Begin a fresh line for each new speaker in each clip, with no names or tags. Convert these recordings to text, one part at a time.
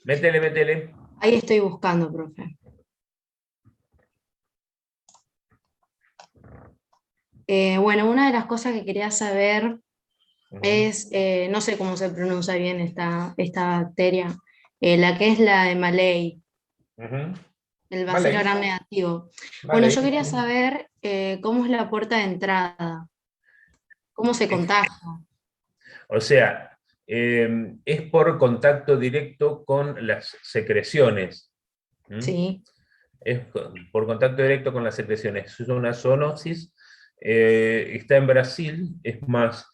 Métele, métele.
Ahí estoy buscando, profe. Bueno, una de las cosas que quería saber
Ujú.
es, no sé cómo se pronuncia bien esta bacteria, la que es la de Malay,
Ujú.
el bacilo
Vale,
gram negativo. Bueno, yo
vale.
quería saber cómo es la puerta de entrada, cómo se contagia.
O sea, es por contacto directo con las secreciones. ¿Mm?
Sí.
Por contacto directo con las secreciones. Es una zoonosis, está en Brasil, es más,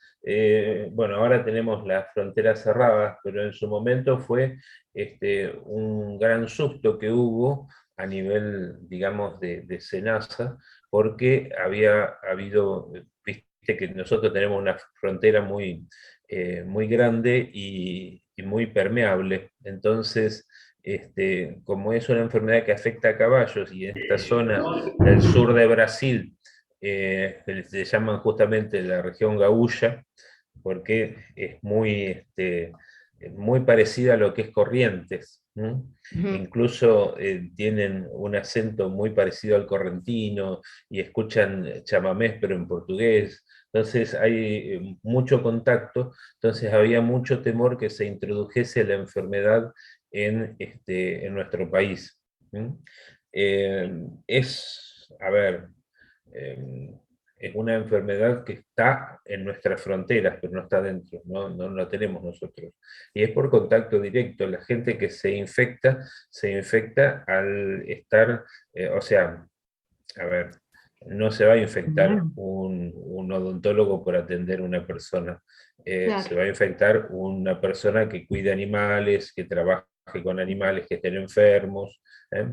bueno, ahora tenemos las fronteras cerradas, pero en su momento fue un gran susto que hubo a nivel, digamos, de SENASA, porque había habido, viste que nosotros tenemos una frontera muy grande y muy permeable, entonces como es una enfermedad que afecta a caballos y en esta zona del sur de Brasil se llaman justamente la región Gaúcha, porque es muy parecida a lo que es Corrientes. ¿No?
Ujú.
Incluso tienen un acento muy parecido al correntino y escuchan chamamés pero en portugués. Entonces hay mucho contacto, entonces había mucho temor que se introdujese la enfermedad en nuestro país. ¿Mm? A ver, eh, es una enfermedad que está en nuestras fronteras, pero no está dentro, no la tenemos nosotros. Y es por contacto directo. La gente que se infecta al estar, o sea, a ver, no se va a infectar un odontólogo por atender a una persona. Se
Claro.
va a infectar una persona que cuide animales, que trabaje con animales que estén enfermos. ¿Eh?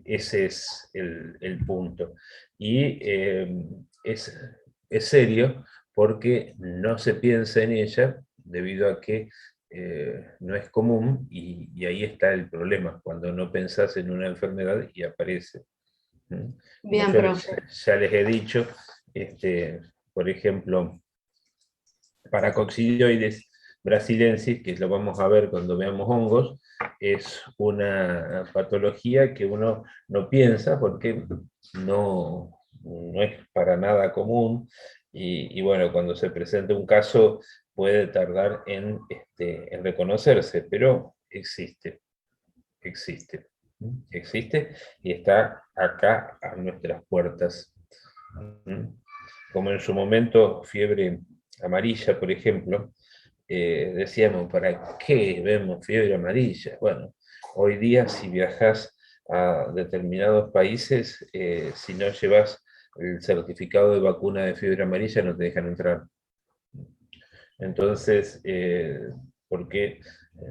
Ese es el punto. Y es serio porque no se piensa en ella debido a que no es común y ahí está el problema, cuando no pensás en una enfermedad y aparece. ¿Mm? Como
Bien,
yo
profe.
ya les he dicho, por ejemplo, Paracoccidioides brasilensis, que lo vamos a ver cuando veamos hongos, es una patología que uno no piensa porque no es para nada común y bueno, cuando se presenta un caso puede tardar en reconocerse, pero existe, existe y está acá a nuestras puertas. Como en su momento fiebre amarilla, por ejemplo, decíamos, ¿para qué vemos fiebre amarilla? Bueno, hoy día si viajas a determinados países, si no llevas el certificado de vacuna de fiebre amarilla no te dejan entrar. Entonces, ¿por qué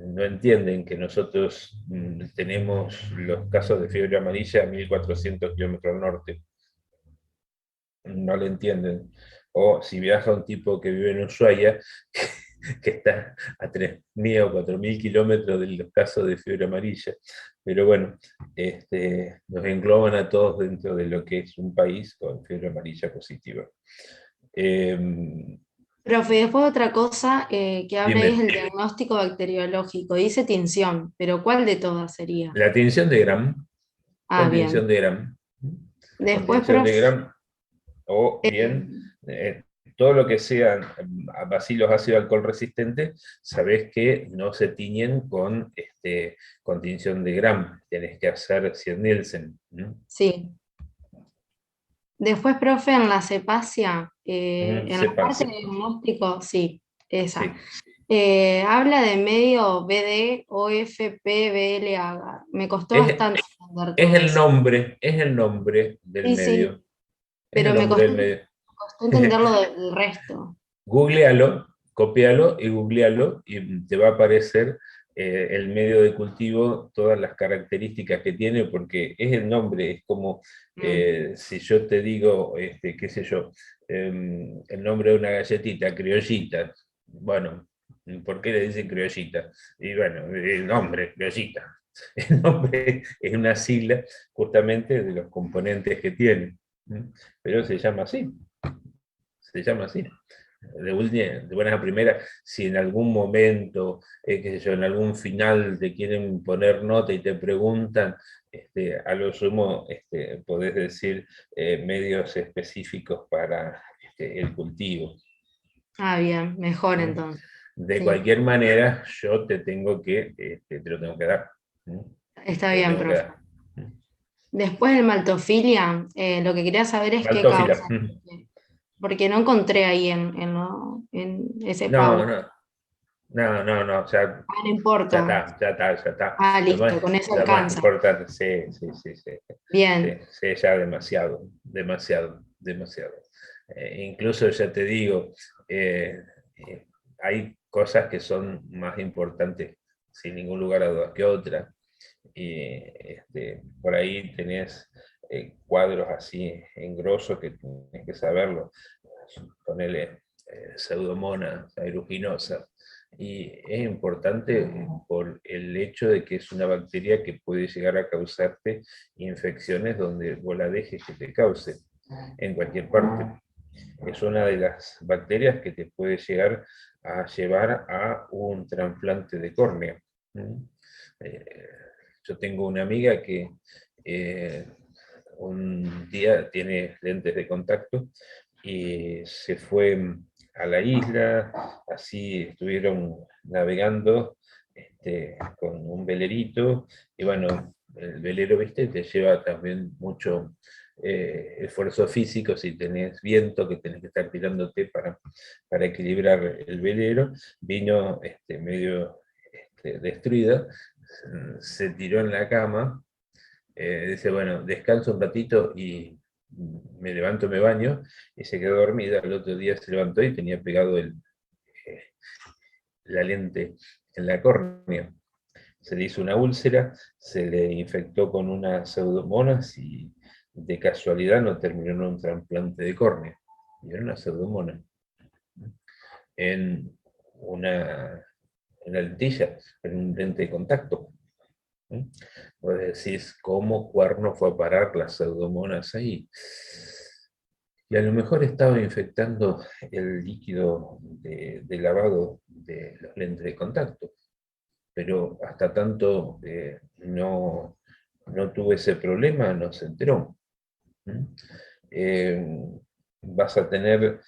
no entienden que nosotros tenemos los casos de fiebre amarilla a 1400 kilómetros al norte? No lo entienden. O si viaja un tipo que vive en Ushuaia, que está a 3.000 o 4.000 kilómetros de los casos de fiebre amarilla. Pero bueno, nos engloban a todos dentro de lo que es un país con fiebre amarilla positiva. Eh,
Profe, después otra cosa que habla es
dime,
el diagnóstico bacteriológico. Dice tinción, pero ¿cuál de todas sería?
la tinción de Gram,
Ah,
con tinción
bien.
de Gram, con
Después,
tinción de
profe,
Gram, o
eh,
bien todo lo que sean bacilos ácido alcohol resistentes, sabés que no se tiñen con tinción de Gram, tenés que hacer Cien-Nielsen.
sí. Después, profe, en la cepacia, en la parte de
Cepacia,
diagnóstico, sí, esa.
sí.
Habla de medio BD, OFP, BLA. Me costó
Es,
bastante entender todo eso.
es el nombre del
Sí,
medio,
sí,
es
pero
el nombre del medio.
me costó entenderlo del resto.
Googlealo, copialo y googlealo y te va a aparecer el medio de cultivo, todas las características que tiene, porque es el nombre, es como
Mm,
si yo te digo, qué sé yo, el nombre de una galletita, criollita. Bueno, ¿por qué le dicen criollita? Y bueno, el nombre, criollita. El nombre es una sigla justamente de los componentes que tiene, pero se llama así, se llama así. de buenas a primeras, si en algún momento, qué sé yo, en algún final te quieren poner nota y te preguntan, a lo sumo podés decir medios específicos para el cultivo.
Ah, bien, mejor
¿Mm?
entonces.
De
Sí,
cualquier manera, yo te te lo tengo que dar. ¿Mm?
está
Te lo
bien,
tengo que
profe.
dar. ¿Mm?
Después del maltofilia, lo que quería saber es qué
Maltófila.
causa, porque no encontré ahí en ese
No,
pago.
no, no, o sea,
Ah, no importa.
ya está.
Ah,
Lo
listo, con eso
lo más
alcanza.
importante, sí, sí, sí, sí, sí,
Bien,
sí, ya demasiado, demasiado, demasiado. Incluso ya te digo, eh, eh, hay cosas que son más importantes, sin ningún lugar a dudas, que otras. Y por ahí tenés cuadros así en grosso que tenés que saberlo. Ponele Pseudomonas aeruginosa. Y es importante por el hecho de que es una bacteria que puede llegar a causarte infecciones donde vos la dejes que te cause, en cualquier parte. Es una de las bacterias que te puede llegar a llevar a un trasplante de córnea. ¿Mm? Eh, yo tengo una amiga que eh, un día tiene lentes de contacto y se fue a la isla, así estuvieron navegando con un velerito, y bueno, el velero, viste, te lleva también mucho esfuerzo físico si tenés viento, que tenés que estar tirándote para equilibrar el velero. Vino medio destruida, se tiró en la cama, dice, bueno, descanso un ratito y me levanto, me baño, y se quedó dormida. El otro día se levantó y tenía pegado eh, la lente en la córnea. Se le hizo una úlcera, se le infectó con unas pseudomonas y de casualidad no terminó en un trasplante de córnea. Y era una pseudomona en una, en la lentilla, en un lente de contacto. Vos decís, ¿cómo cuerno fue a parar las pseudomonas ahí? Y a lo mejor estaba infectando el líquido de lavado de los lentes de contacto, pero hasta tanto no tuve ese problema, no se enteró. ¿Mm? Eh, vas a tener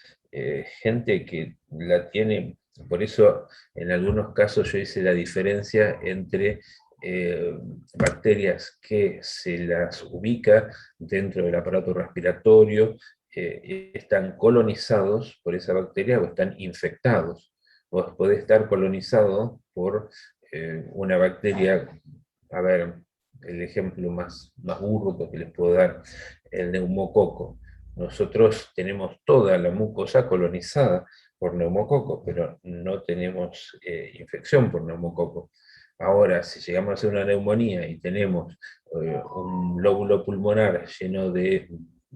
gente que la tiene, por eso en algunos casos yo hice la diferencia entre bacterias que se las ubica dentro del aparato respiratorio, están colonizados por esa bacteria o están infectados. Vos podés estar colonizado por una bacteria, a ver, el ejemplo más burdo que les puedo dar, el neumococo. Nosotros tenemos toda la mucosa colonizada por neumococo, pero no tenemos infección por neumococo. Ahora, si llegamos a hacer una neumonía y tenemos un lóbulo pulmonar lleno de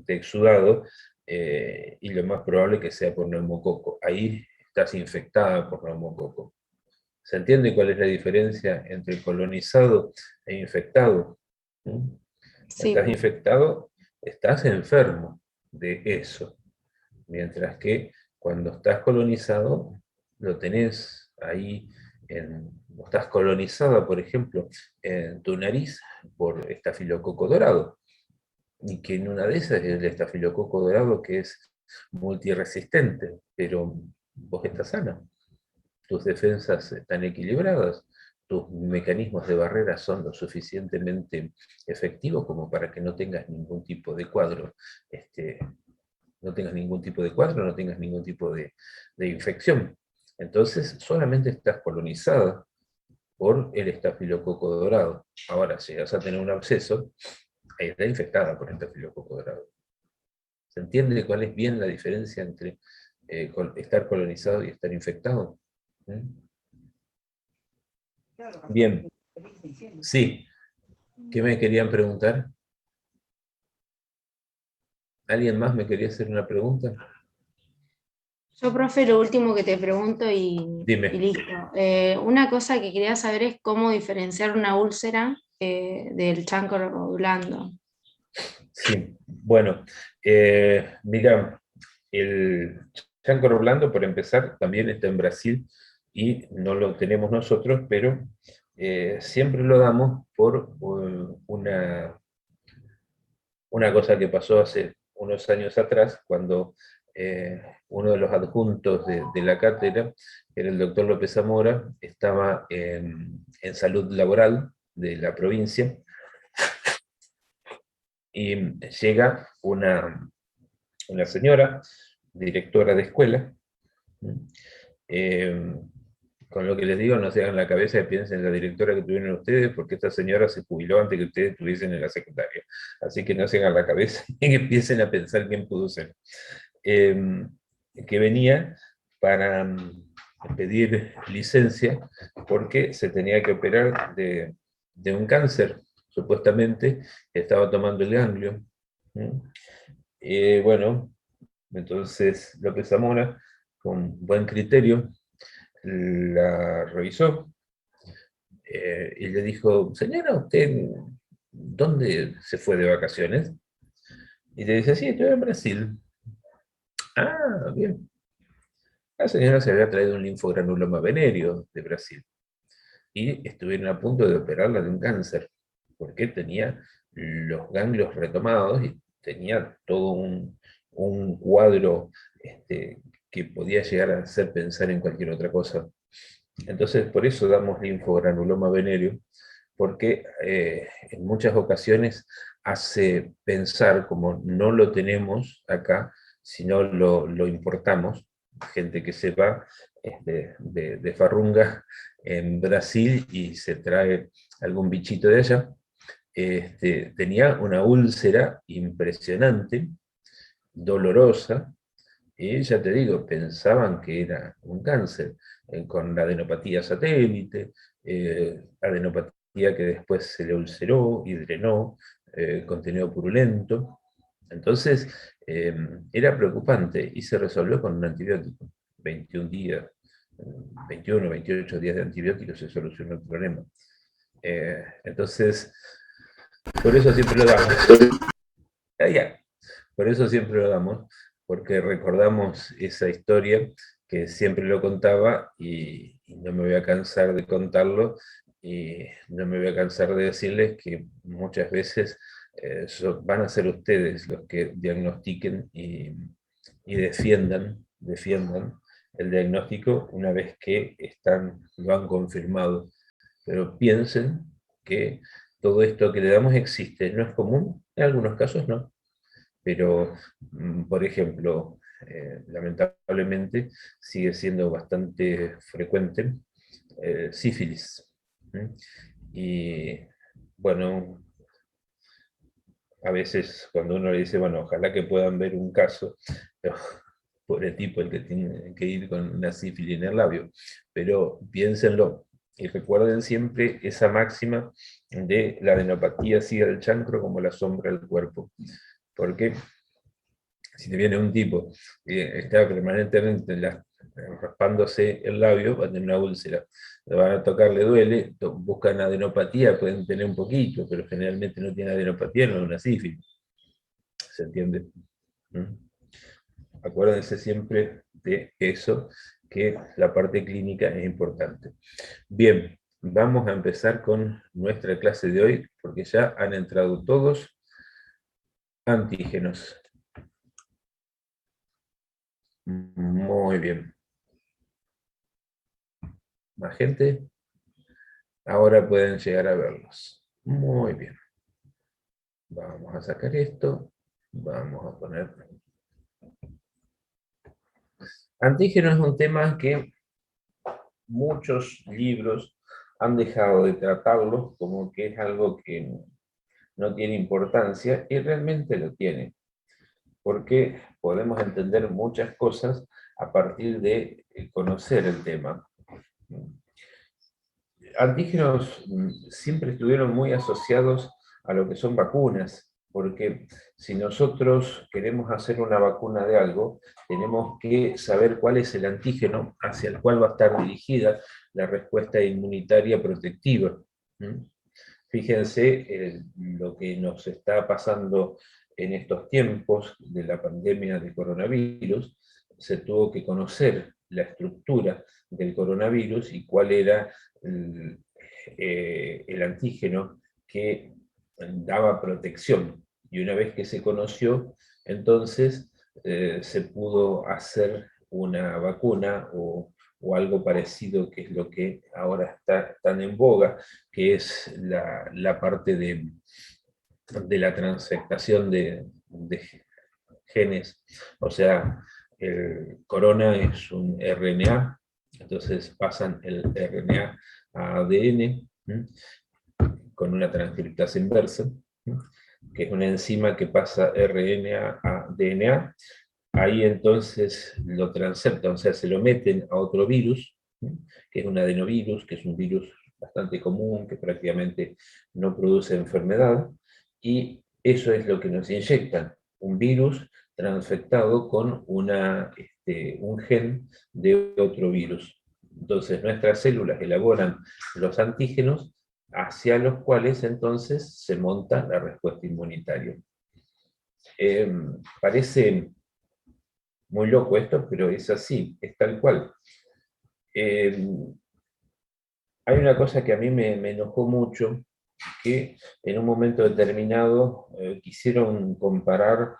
exudado, y lo más probable que sea por neumococo. Ahí estás infectada por neumococo. ¿Se entiende cuál es la diferencia entre colonizado e infectado? ¿Mm?
sí,
Estás infectado, estás enfermo de eso, mientras que cuando estás colonizado, lo tenés ahí, estás colonizada, por ejemplo, en tu nariz por estafilococo dorado, y que en una de esas es el estafilococo dorado que es multiresistente, pero vos estás sana, tus defensas están equilibradas, tus mecanismos de barrera son lo suficientemente efectivos como para que no tengas ningún tipo de cuadro, no tengas ningún tipo de cuadro, no tengas ningún tipo de infección. Entonces, solamente estás colonizada por el estafilococo dorado. Ahora, si vas a tener un absceso, ahí está infectada por el estafilococo dorado. ¿Se entiende cuál es bien la diferencia entre estar colonizado y estar infectado? ¿Mm? Bien, sí. ¿Qué me querían preguntar? ¿Alguien más me quería hacer una pregunta?
yo, profe, lo último que te pregunto y
Dime.
listo. Una cosa que quería saber es cómo diferenciar una úlcera del chancro blando.
Sí, bueno, mira, el Chancro blando, por empezar, también está en Brasil y no lo tenemos nosotros, pero siempre lo damos por una cosa que pasó hace unos años atrás, cuando uno de los adjuntos de la cátedra, que era el doctor López Zamora, estaba en salud laboral de la provincia, y llega una señora, directora de escuela, eh, con lo que les digo, no se hagan la cabeza y piensen en la directora que tuvieron ustedes, porque esta señora se jubiló antes que ustedes estuviesen en la secundaria. Así que no se hagan la cabeza y empiecen a pensar quién pudo ser. Que venía para pedir licencia porque se tenía que operar de un cáncer, supuestamente, estaba tomando el ganglio. Bueno, entonces López Zamora, con buen criterio, la revisó y le dijo: señora, ¿usted dónde se fue de vacaciones? Y le dice: sí, estoy en Brasil. Ah, bien. La señora se había traído un linfogranuloma venéreo de Brasil y estuvieron a punto de operarla de un cáncer, porque tenía los ganglios retomados y tenía todo un cuadro que podía llegar a hacer pensar en cualquier otra cosa. Entonces, por eso damos linfogranuloma venéreo, porque en muchas ocasiones hace pensar, como no lo tenemos acá, sino lo importamos, gente que se va de farrunga en Brasil y se trae algún bichito de allá. Tenía una úlcera impresionante, dolorosa, y ya te digo, pensaban que era un cáncer, con la adenopatía satélite, adenopatía que después se le ulceró y drenó, contenido purulento. Entonces, era preocupante y se resolvió con un antibiótico. 21 días, 21 o 28 días de antibióticos se solucionó el problema. Entonces, por eso siempre lo damos. Por eso siempre lo damos, porque recordamos esa historia que siempre lo contaba y no me voy a cansar de contarlo, y no me voy a cansar de decirles que muchas veces van a ser ustedes los que diagnostiquen y defiendan el diagnóstico una vez que lo han confirmado. Pero piensen que todo esto que le damos existe, no es común, en algunos casos no, pero, por ejemplo, lamentablemente sigue siendo bastante frecuente sífilis. Y bueno, a veces cuando uno le dice, bueno, ojalá que puedan ver un caso, pobre tipo el que tiene que ir con una sífilis en el labio, pero piénsenlo y recuerden siempre esa máxima de la adenopatía sigue al chancro como la sombra del cuerpo, porque si te viene un tipo que está permanentemente raspándose el labio, va a tener una úlcera. Le van a tocar, le duele, buscan adenopatía, pueden tener un poquito, pero generalmente no tiene adenopatía, no es una sífilis. ¿Se entiende? Acuérdense siempre de eso, que la parte clínica es importante. Bien, vamos a empezar con nuestra clase de hoy, porque ya han entrado todos. Antígenos. Muy bien. ¿Más gente? Ahora pueden llegar a verlos. Muy bien. Vamos a sacar esto. Vamos a poner... Antígeno es un tema que muchos libros han dejado de tratarlo como que es algo que no tiene importancia, y realmente lo tiene, porque podemos entender muchas cosas a partir de conocer el tema. Antígenos siempre estuvieron muy asociados a lo que son vacunas, porque si nosotros queremos hacer una vacuna de algo, tenemos que saber cuál es el antígeno hacia el cual va a estar dirigida la respuesta inmunitaria protectiva. Fíjense lo que nos está pasando en estos tiempos de la pandemia del coronavirus, se tuvo que conocer la estructura del coronavirus y cuál era el antígeno que daba protección. Y una vez que se conoció, entonces se pudo hacer una vacuna o algo parecido, que es lo que ahora está tan en boga, que es la parte de la transfectación de genes. O sea, el corona es un RNA, entonces pasan el RNA a ADN, con una transcriptasa inversa, que es una enzima que pasa RNA a DNA. Ahí entonces lo transeptan, o sea, se lo meten a otro virus, que es un adenovirus, que es un virus bastante común, que prácticamente no produce enfermedad, y eso es lo que nos inyectan, un virus transfectado con un gen de otro virus. Entonces nuestras células elaboran los antígenos hacia los cuales entonces se monta la respuesta inmunitaria. Parece muy loco esto, pero es así, es tal cual. Hay una cosa que a mí me enojó mucho, que en un momento determinado quisieron comparar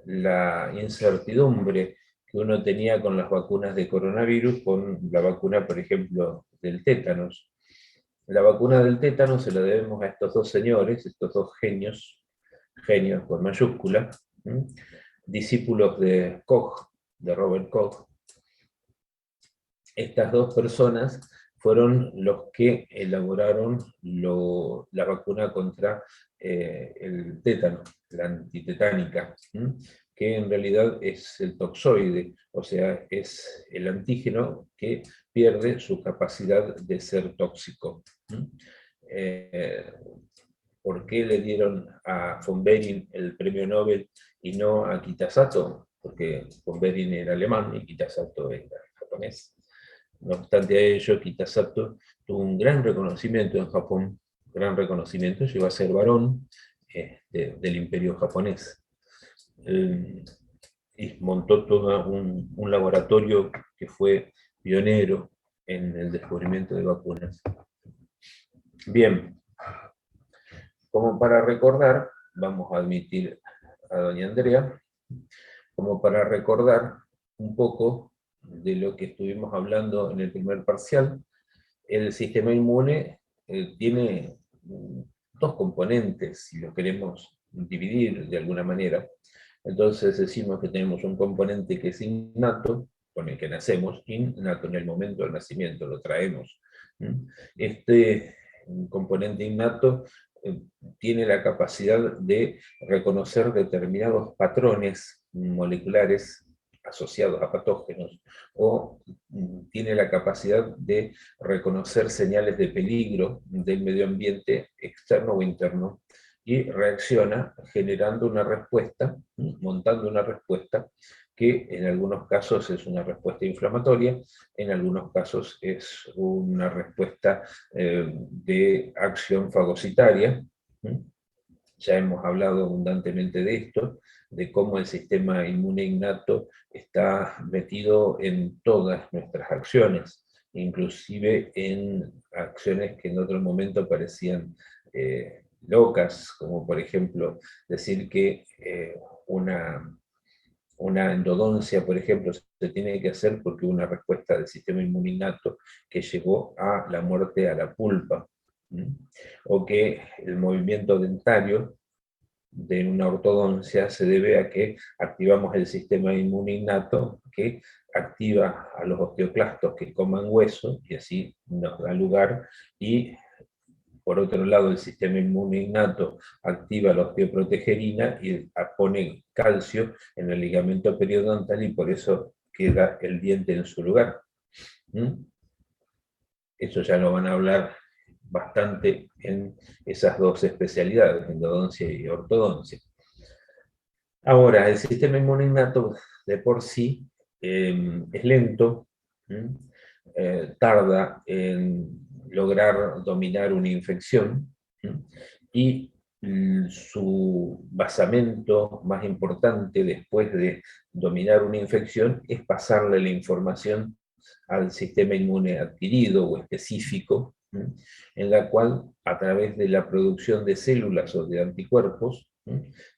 la incertidumbre que uno tenía con las vacunas de coronavirus con la vacuna, por ejemplo, del tétanos. La vacuna del tétano se la debemos a estos dos señores, estos dos genios, genios con mayúscula, discípulos de Koch, de Robert Koch. Estas dos personas fueron los que elaboraron la vacuna contra el tétano, la antitetánica, que en realidad es el toxoide, o sea, es el antígeno que pierde su capacidad de ser tóxico. ¿Por qué le dieron a von Behring el premio Nobel y no a Kitasato? Porque von Behring era alemán y Kitasato era japonés. No obstante a ello, Kitasato tuvo un gran reconocimiento en Japón, gran reconocimiento, llegó a ser varón del imperio japonés. Y montó todo un laboratorio que fue pionero en el descubrimiento de vacunas. Bien, como para recordar, vamos a admitir a doña Andrea, como para recordar un poco de lo que estuvimos hablando en el primer parcial, el sistema inmune tiene dos componentes, si lo queremos dividir de alguna manera. Entonces decimos que tenemos un componente que es innato, con el que nacemos, innato en el momento del nacimiento, lo traemos. Este componente innato tiene la capacidad de reconocer determinados patrones moleculares asociados a patógenos, o tiene la capacidad de reconocer señales de peligro del medio ambiente externo o interno, y reacciona generando una respuesta, montando una respuesta que en algunos casos es una respuesta inflamatoria, en algunos casos es una respuesta de acción fagocitaria. Ya hemos hablado abundantemente de esto, de cómo el sistema inmune innato está metido en todas nuestras acciones, inclusive en acciones que en otro momento parecían locas, como por ejemplo decir que una endodoncia, por ejemplo, se tiene que hacer porque hubo una respuesta del sistema inmune innato que llevó a la muerte a la pulpa, o que el movimiento dentario de una ortodoncia se debe a que activamos el sistema inmune innato que activa a los osteoclastos que coman hueso, y así nos da lugar, y por otro lado el sistema inmune innato activa la osteoprotegerina y pone calcio en el ligamento periodontal, y por eso queda el diente en su lugar. Eso ya lo van a hablar bastante en esas dos especialidades, endodoncia y ortodoncia. Ahora, el sistema inmune innato de por sí es lento, tarda en lograr dominar una infección, y su basamento más importante después de dominar una infección es pasarle la información al sistema inmune adquirido o específico, en la cual a través de la producción de células o de anticuerpos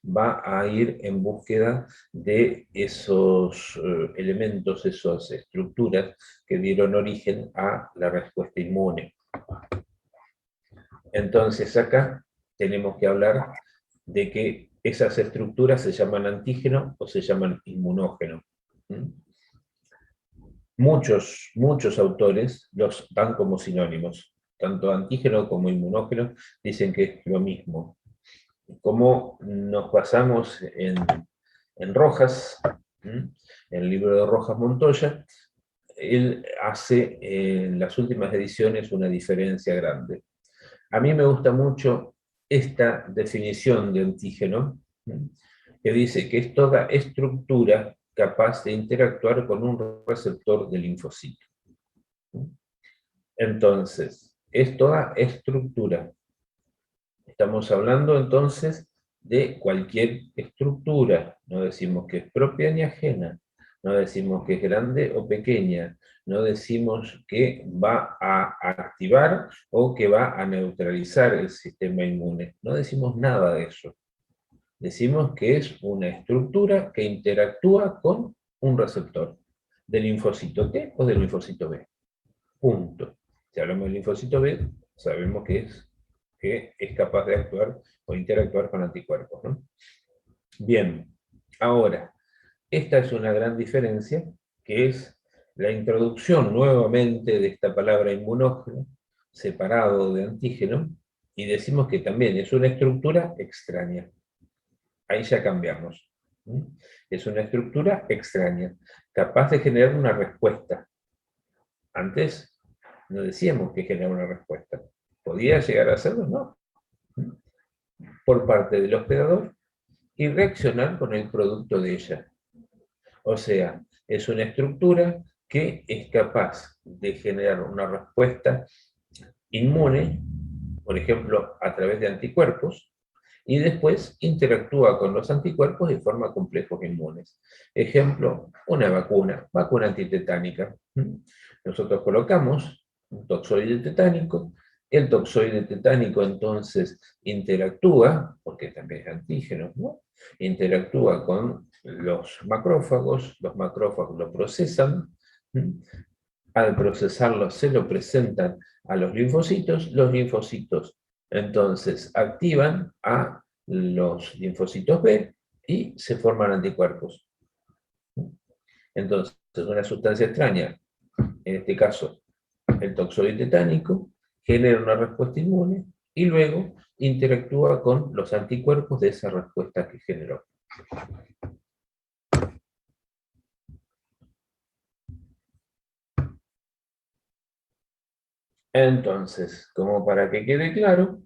va a ir en búsqueda de esos elementos, esas estructuras que dieron origen a la respuesta inmune. Entonces acá tenemos que hablar de que esas estructuras se llaman antígeno o se llaman inmunógeno. Muchos autores los dan como sinónimos. Tanto antígeno como inmunógeno dicen que es lo mismo. Como nos basamos en Rojas, en el libro de Rojas Montoya, él hace en las últimas ediciones una diferencia grande. A mí me gusta mucho esta definición de antígeno, que dice que es toda estructura capaz de interactuar con un receptor de linfocito. Entonces, es toda estructura. Estamos hablando entonces de cualquier estructura. No decimos que es propia ni ajena. No decimos que es grande o pequeña. No decimos que va a activar o que va a neutralizar el sistema inmune. No decimos nada de eso. Decimos que es una estructura que interactúa con un receptor del linfocito T o del linfocito B. Punto. Si hablamos del linfocito B, sabemos que es capaz de actuar o interactuar con anticuerpos, ¿no? Bien, ahora, esta es una gran diferencia, que es la introducción nuevamente de esta palabra inmunógeno, separado de antígeno, y decimos que también es una estructura extraña. Ahí ya cambiamos. Es una estructura extraña, capaz de generar una respuesta. Antes no decíamos que genera una respuesta. ¿Podía llegar a hacerlo? No. Por parte del hospedador y reaccionar con el producto de ella. O sea, es una estructura que es capaz de generar una respuesta inmune, por ejemplo, a través de anticuerpos, y después interactúa con los anticuerpos y forma complejos inmunes. Ejemplo, una vacuna antitetánica. Nosotros colocamos un toxoide tetánico, el toxoide tetánico entonces interactúa, porque también es antígeno, ¿no? Interactúa con los macrófagos lo procesan, al procesarlo se lo presentan a los linfocitos entonces activan a los linfocitos B y se forman anticuerpos. Entonces, una sustancia extraña, en este caso el toxoide tetánico, genera una respuesta inmune y luego interactúa con los anticuerpos de esa respuesta que generó. Entonces, como para que quede claro,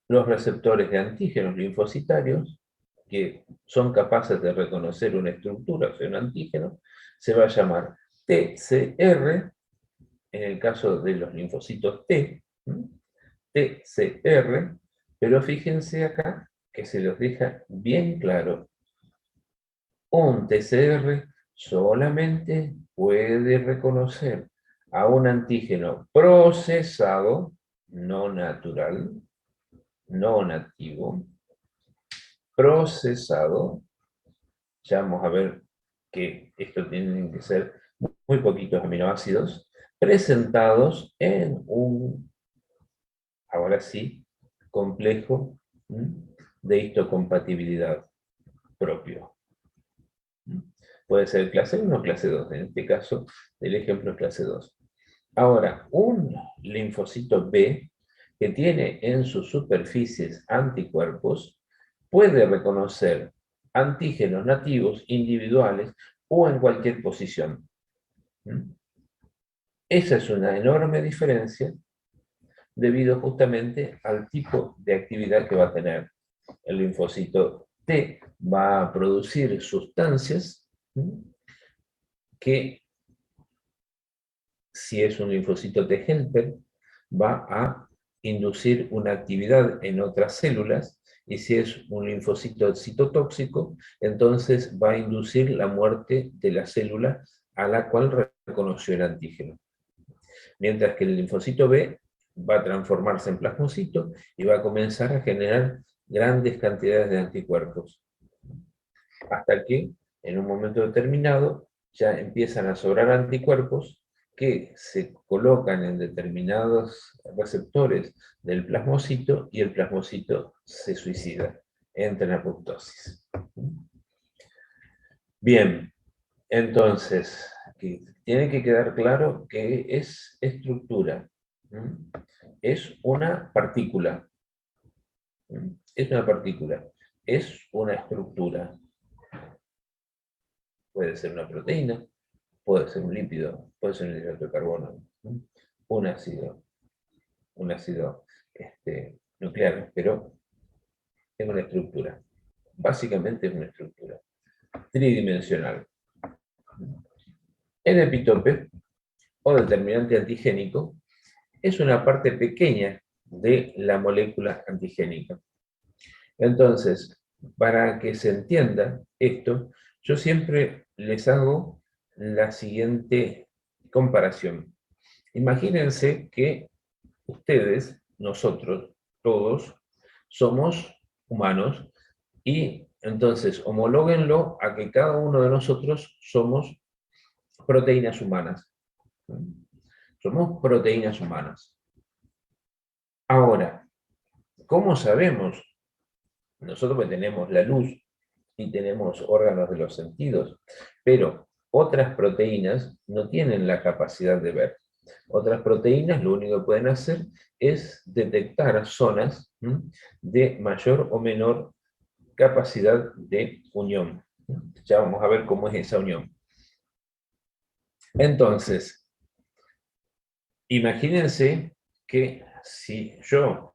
los receptores de antígenos linfocitarios, que son capaces de reconocer una estructura, o sea, un antígeno, se va a llamar TCR, en el caso de los linfocitos T, TCR, pero fíjense acá que se los deja bien claro. Un TCR solamente puede reconocer a un antígeno procesado, no natural, no nativo, procesado. Ya vamos a ver que esto tienen que ser muy poquitos aminoácidos, presentados en un, ahora sí, complejo de histocompatibilidad propio. Puede ser clase 1 o clase 2, en este caso el ejemplo es clase 2. Ahora, un linfocito B que tiene en sus superficies anticuerpos puede reconocer antígenos nativos individuales o en cualquier posición. Esa es una enorme diferencia debido justamente al tipo de actividad que va a tener. El linfocito T va a producir sustancias que, si es un linfocito T helper, va a inducir una actividad en otras células, y si es un linfocito citotóxico, entonces va a inducir la muerte de la célula a la cual reconoció el antígeno. Mientras que el linfocito B va a transformarse en plasmocito y va a comenzar a generar grandes cantidades de anticuerpos. Hasta que, en un momento determinado, ya empiezan a sobrar anticuerpos que se colocan en determinados receptores del plasmocito y el plasmocito se suicida, entra en apoptosis. Bien, entonces, tiene que quedar claro que es estructura, es una partícula, es una partícula, es una estructura. Puede ser una proteína, puede ser un lípido, puede ser un hidrato de carbono, un ácido nuclear, pero es una estructura. Básicamente es una estructura tridimensional. El epitope, o determinante antigénico, es una parte pequeña de la molécula antigénica. Entonces, para que se entienda esto, yo siempre les hago la siguiente comparación. Imagínense que ustedes, nosotros, todos, somos humanos y entonces homológuenlo a que cada uno de nosotros somos proteínas humanas. Somos proteínas humanas. Ahora, ¿cómo sabemos? Nosotros pues tenemos la luz y tenemos órganos de los sentidos, pero otras proteínas no tienen la capacidad de ver. Otras proteínas lo único que pueden hacer es detectar zonas de mayor o menor capacidad de unión. Ya vamos a ver cómo es esa unión. Entonces, imagínense que si yo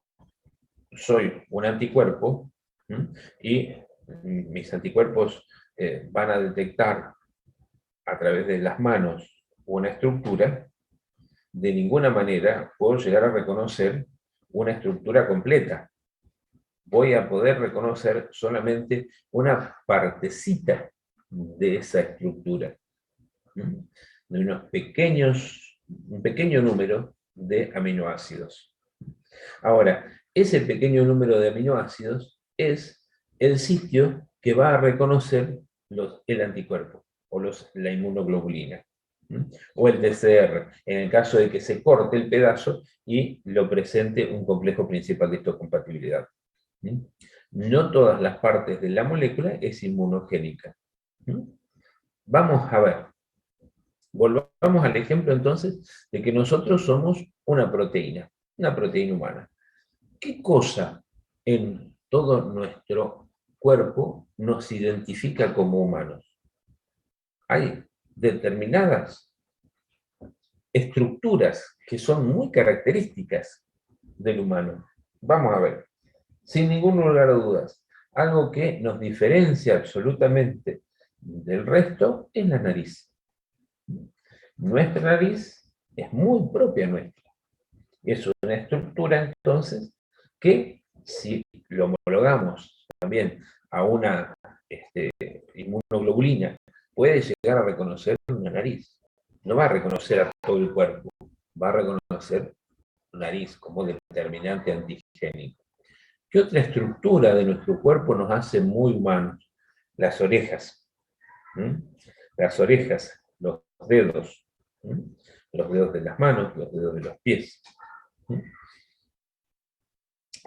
soy un anticuerpo y mis anticuerpos van a detectar a través de las manos una estructura, de ninguna manera puedo llegar a reconocer una estructura completa. Voy a poder reconocer solamente una partecita de esa estructura, de un pequeño número de aminoácidos. Ahora, ese pequeño número de aminoácidos es el sitio que va a reconocer el anticuerpo o la inmunoglobulina o el TCR, en el caso de que se corte el pedazo y lo presente un complejo principal de histocompatibilidad. No todas las partes de la molécula es inmunogénica. Vamos a ver. Volvamos al ejemplo entonces de que nosotros somos una proteína humana. ¿Qué cosa en todo nuestro cuerpo nos identifica como humanos? Hay determinadas estructuras que son muy características del humano. Vamos a ver, sin ningún lugar a dudas, algo que nos diferencia absolutamente del resto es la nariz. Nuestra nariz es muy propia nuestra. Es una estructura, entonces, que si lo homologamos también a una inmunoglobulina, puede llegar a reconocer una nariz. No va a reconocer a todo el cuerpo, va a reconocer nariz como determinante antigénico. ¿Qué otra estructura de nuestro cuerpo nos hace muy humanos? Las orejas. Las orejas, los dedos de las manos, los dedos de los pies.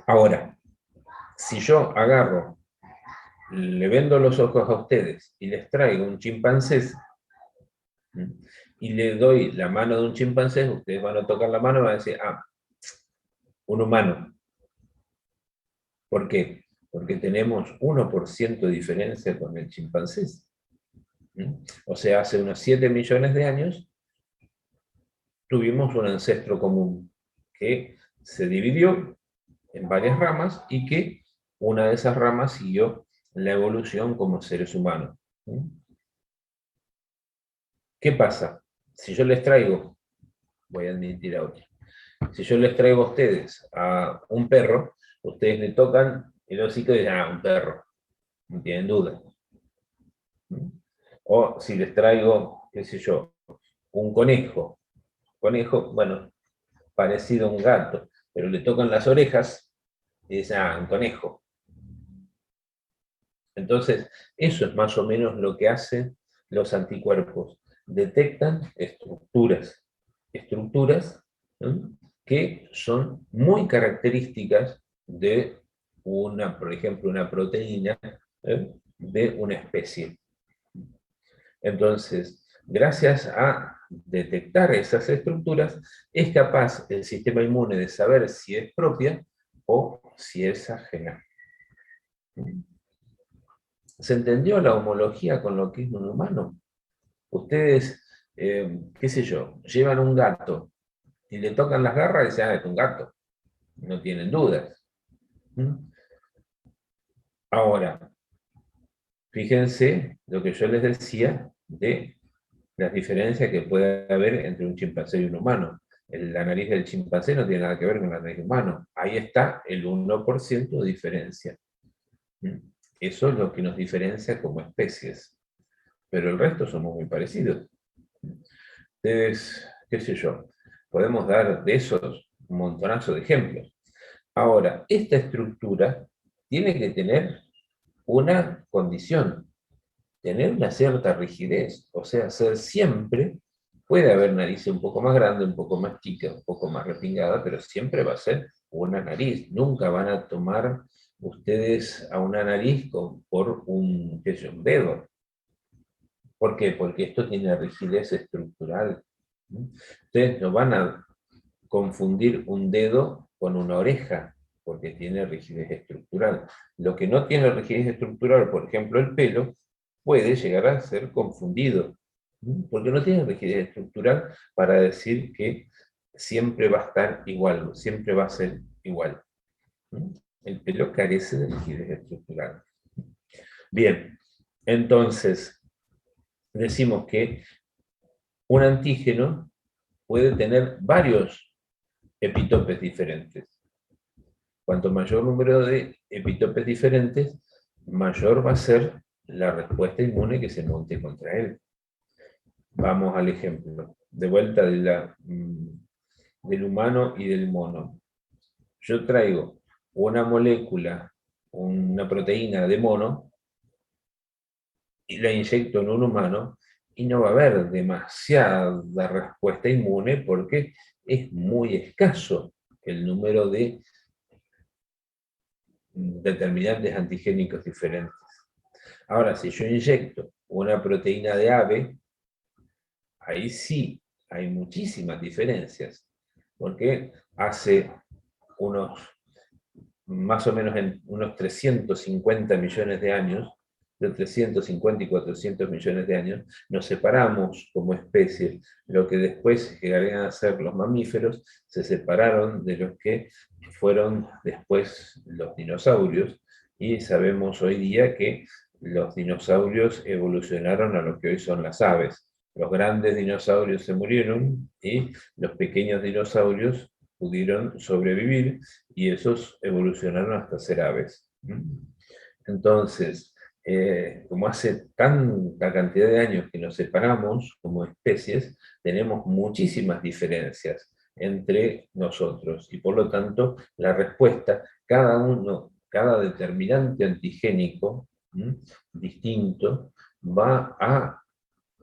Ahora, si yo agarro, le vendo los ojos a ustedes y les traigo un chimpancé y le doy la mano de un chimpancé, ustedes van a tocar la mano y van a decir, un humano. ¿Por qué? Porque tenemos 1% de diferencia con el chimpancé. O sea, hace unos 7 millones de años tuvimos un ancestro común que se dividió en varias ramas y que una de esas ramas siguió la evolución como seres humanos. ¿Qué pasa? Si yo les traigo, voy a admitir a otro, Si yo les traigo a ustedes a un perro, ustedes le tocan el hocico y dicen, ah, un perro, no tienen duda. O si les traigo, qué sé yo, un conejo, bueno, parecido a un gato, pero le tocan las orejas y dicen, ah, un conejo. Entonces, eso es más o menos lo que hacen los anticuerpos. Detectan estructuras, ¿no?, que son muy características de una, por ejemplo, una proteína, de una especie. Entonces, gracias a detectar esas estructuras, es capaz el sistema inmune de saber si es propia o si es ajena. ¿Se entendió la homología con lo que es un humano? Ustedes, qué sé yo, llevan un gato y le tocan las garras y dicen, ah, es un gato. No tienen dudas. Ahora, fíjense lo que yo les decía de las diferencias que puede haber entre un chimpancé y un humano. La nariz del chimpancé no tiene nada que ver con la nariz del humano. Ahí está el 1% de diferencia. Eso es lo que nos diferencia como especies. Pero el resto somos muy parecidos. Entonces, qué sé yo, podemos dar de esos un montonazo de ejemplos. Ahora, esta estructura tiene que tener una condición, tener una cierta rigidez, o sea, ser siempre, puede haber narices un poco más grande, un poco más chica, un poco más respingada, pero siempre va a ser una nariz. Nunca van a tomar ustedes a una nariz por un, qué sé yo, un dedo. ¿Por qué? Porque esto tiene rigidez estructural. Ustedes no van a confundir un dedo con una oreja, porque tiene rigidez estructural. Lo que no tiene rigidez estructural, por ejemplo el pelo, puede llegar a ser confundido, porque no tiene rigidez estructural para decir que siempre va a estar igual, siempre va a ser igual. El pelo carece de rigidez estructural. Bien, entonces decimos que un antígeno puede tener varios epitopes diferentes. Cuanto mayor número de epitopes diferentes, mayor va a ser la respuesta inmune que se monte contra él. Vamos al ejemplo. De vuelta del humano y del mono. Yo traigo una molécula, una proteína de mono, y la inyecto en un humano, y no va a haber demasiada respuesta inmune porque es muy escaso el número de determinantes antigénicos diferentes. Ahora, si yo inyecto una proteína de ave, ahí sí hay muchísimas diferencias, porque hace unos, más o menos en unos 350 millones de años, de 350 y 400 millones de años, nos separamos como especie. Lo que después llegarían a ser los mamíferos, se separaron de los que fueron después los dinosaurios, y sabemos hoy día que los dinosaurios evolucionaron a lo que hoy son las aves. Los grandes dinosaurios se murieron y los pequeños dinosaurios pudieron sobrevivir y esos evolucionaron hasta ser aves. Entonces, como hace tanta cantidad de años que nos separamos como especies, tenemos muchísimas diferencias entre nosotros y por lo tanto la respuesta, cada determinante antigénico distinto va a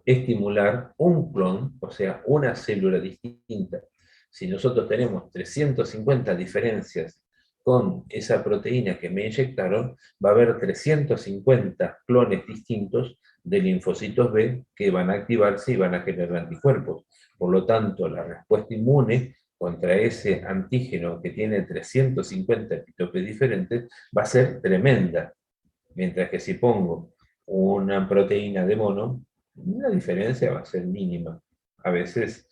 estimular un clon, o sea, una célula distinta. Si nosotros tenemos 350 diferencias con esa proteína que me inyectaron, va a haber 350 clones distintos de linfocitos B que van a activarse y van a generar anticuerpos. Por lo tanto, la respuesta inmune contra ese antígeno que tiene 350 epitopes diferentes va a ser tremenda. Mientras que si pongo una proteína de mono, la diferencia va a ser mínima. A veces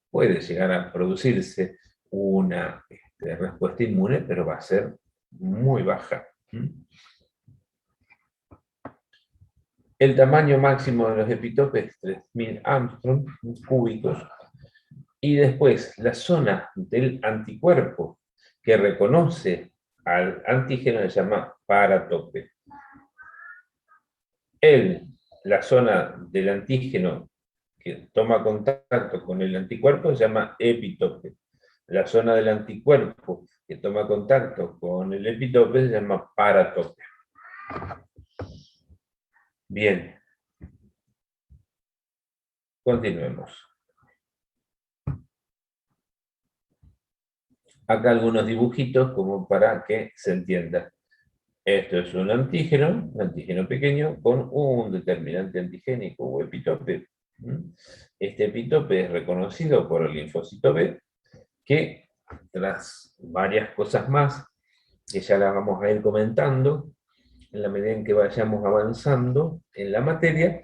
puede llegar a producirse una respuesta inmune, pero va a ser muy baja. El tamaño máximo de los epitopes es 3000 Armstrong cúbicos, Y después, la zona del anticuerpo que reconoce al antígeno se llama paratope. La zona del antígeno que toma contacto con el anticuerpo se llama epitope. La zona del anticuerpo que toma contacto con el epitope se llama paratope. Bien. Continuemos. Acá algunos dibujitos como para que se entienda. Esto es un antígeno pequeño con un determinante antigénico o epitope. Este epitope es reconocido por el linfocito B, que tras varias cosas más, que ya las vamos a ir comentando, en la medida en que vayamos avanzando en la materia,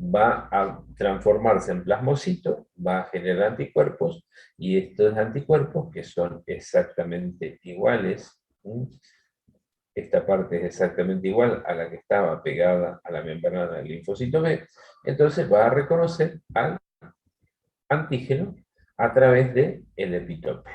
va a transformarse en plasmocito, va a generar anticuerpos, y estos anticuerpos, que son exactamente iguales, esta parte es exactamente igual a la que estaba pegada a la membrana del linfocito B, entonces va a reconocer al antígeno a través del epitope.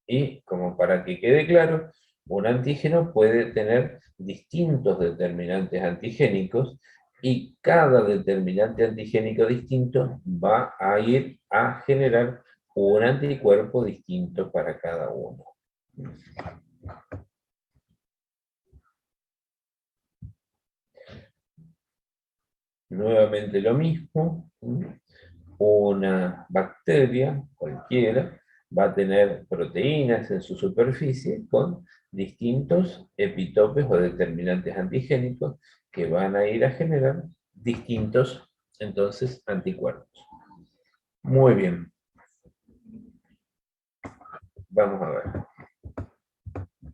Y como para que quede claro, un antígeno puede tener distintos determinantes antigénicos y cada determinante antigénico distinto va a ir a generar un anticuerpo distinto para cada uno. Nuevamente lo mismo, una bacteria cualquiera va a tener proteínas en su superficie con distintos epitopes o determinantes antigénicos que van a ir a generar distintos, entonces, anticuerpos. Muy bien. Vamos a ver.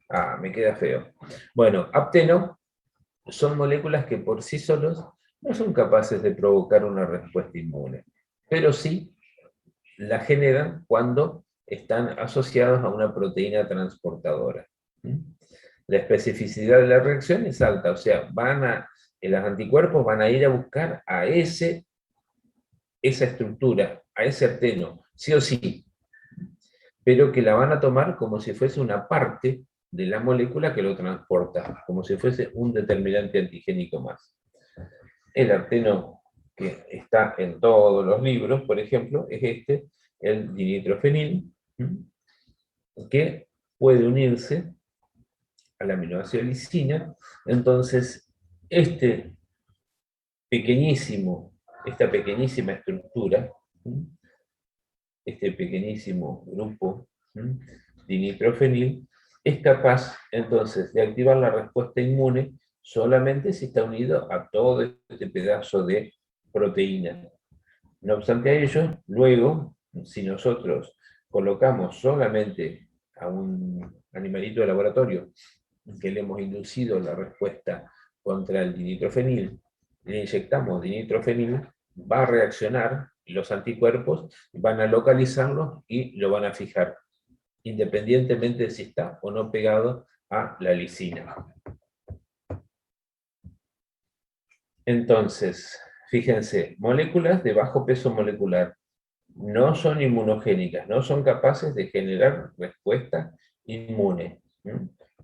Ah, me queda feo. Bueno, apteno son moléculas que por sí solos no son capaces de provocar una respuesta inmune, pero sí la generan cuando están asociados a una proteína transportadora. La especificidad de la reacción es alta, o sea, los anticuerpos van a ir a buscar a esa estructura, a ese apteno, sí o sí, pero que la van a tomar como si fuese una parte de la molécula que lo transporta, como si fuese un determinante antigénico más. El apteno que está en todos los libros, por ejemplo, es el dinitrofenil, que puede unirse al aminoácido lisina. Entonces, esta pequeñísima estructura, este pequeñísimo grupo dinitrofenil, es capaz entonces de activar la respuesta inmune solamente si está unido a todo este pedazo de proteína. No obstante a ello, luego, si nosotros colocamos solamente a un animalito de laboratorio que le hemos inducido la respuesta contra el dinitrofenil, le inyectamos dinitrofenil, va a reaccionar y los anticuerpos van a localizarlo y lo van a fijar, independientemente de si está o no pegado a la lisina. Entonces, fíjense, moléculas de bajo peso molecular no son inmunogénicas, no son capaces de generar respuesta inmune,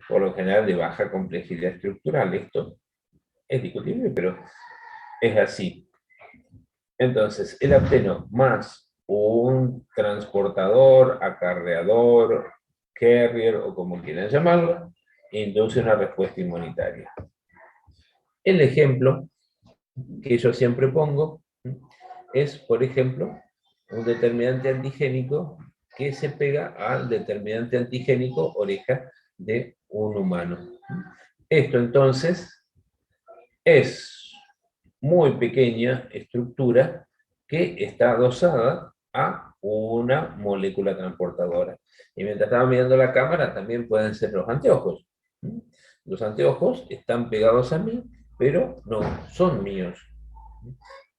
por lo general de baja complejidad estructural. Esto es discutible, pero es así. Entonces, el apteno más un transportador, acarreador, carrier o como quieran llamarlo, induce una respuesta inmunitaria. El ejemplo que yo siempre pongo es, por ejemplo, un determinante antigénico que se pega al determinante antigénico oreja de un humano. Esto entonces es muy pequeña estructura que está adosada a una molécula transportadora. Y mientras estaba mirando la cámara, también pueden ser los anteojos. Los anteojos están pegados a mí, pero no son míos.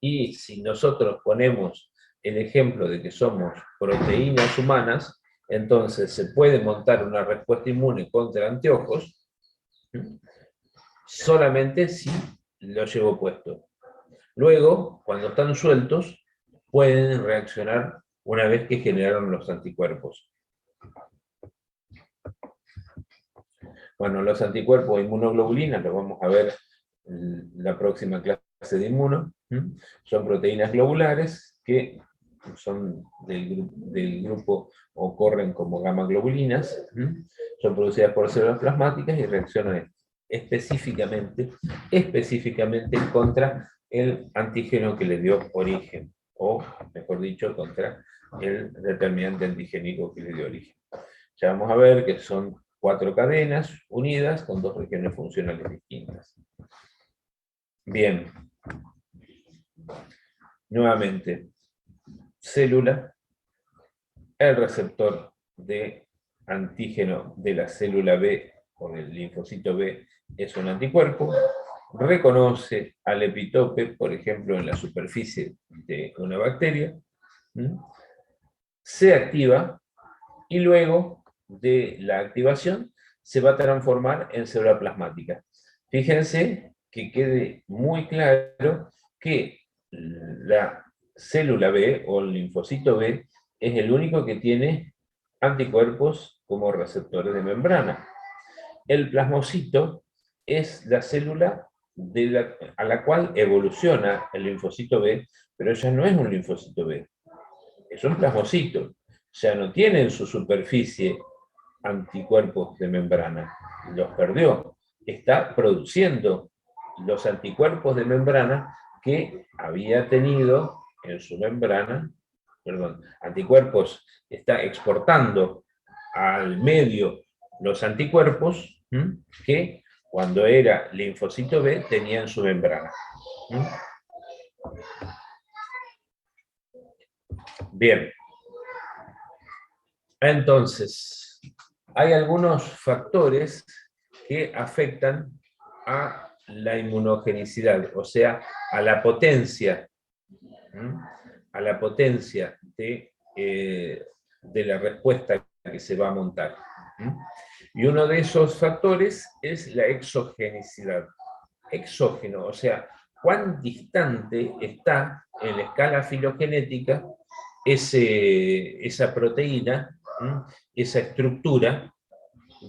Y si nosotros ponemos el ejemplo de que somos proteínas humanas, entonces se puede montar una respuesta inmune contra anteojos solamente si lo llevo puesto. Luego, cuando están sueltos, pueden reaccionar una vez que generaron los anticuerpos. Bueno, los anticuerpos de inmunoglobulina, lo vamos a ver en la próxima clase de inmuno, son proteínas globulares que son del grupo o corren como gamma globulinas, son producidas por células plasmáticas y reaccionan específicamente contra el antígeno que le dio origen, o mejor dicho, contra el determinante antigénico que le dio origen. Ya vamos a ver que son 4 cadenas unidas con 2 regiones funcionales distintas. Bien. Nuevamente, célula, el receptor de antígeno de la célula B o del linfocito B es un anticuerpo, reconoce al epitope, por ejemplo, en la superficie de una bacteria, se activa y luego de la activación se va a transformar en célula plasmática. Fíjense que quede muy claro que la célula B o el linfocito B es el único que tiene anticuerpos como receptores de membrana. El plasmocito es la célula a la cual evoluciona el linfocito B, pero ya no es un linfocito B, es un plasmocito. Ya no tiene en su superficie anticuerpos de membrana, los perdió. Está produciendo los anticuerpos de membrana que había tenido en su membrana, anticuerpos, está exportando al medio los anticuerpos que cuando era linfocito B tenía en su membrana. Bien. Entonces, hay algunos factores que afectan a la inmunogenicidad, o sea, a la potencia de la respuesta que se va a montar. Y uno de esos factores es la exogenicidad. Exógeno, o sea, cuán distante está en la escala filogenética esa proteína, esa estructura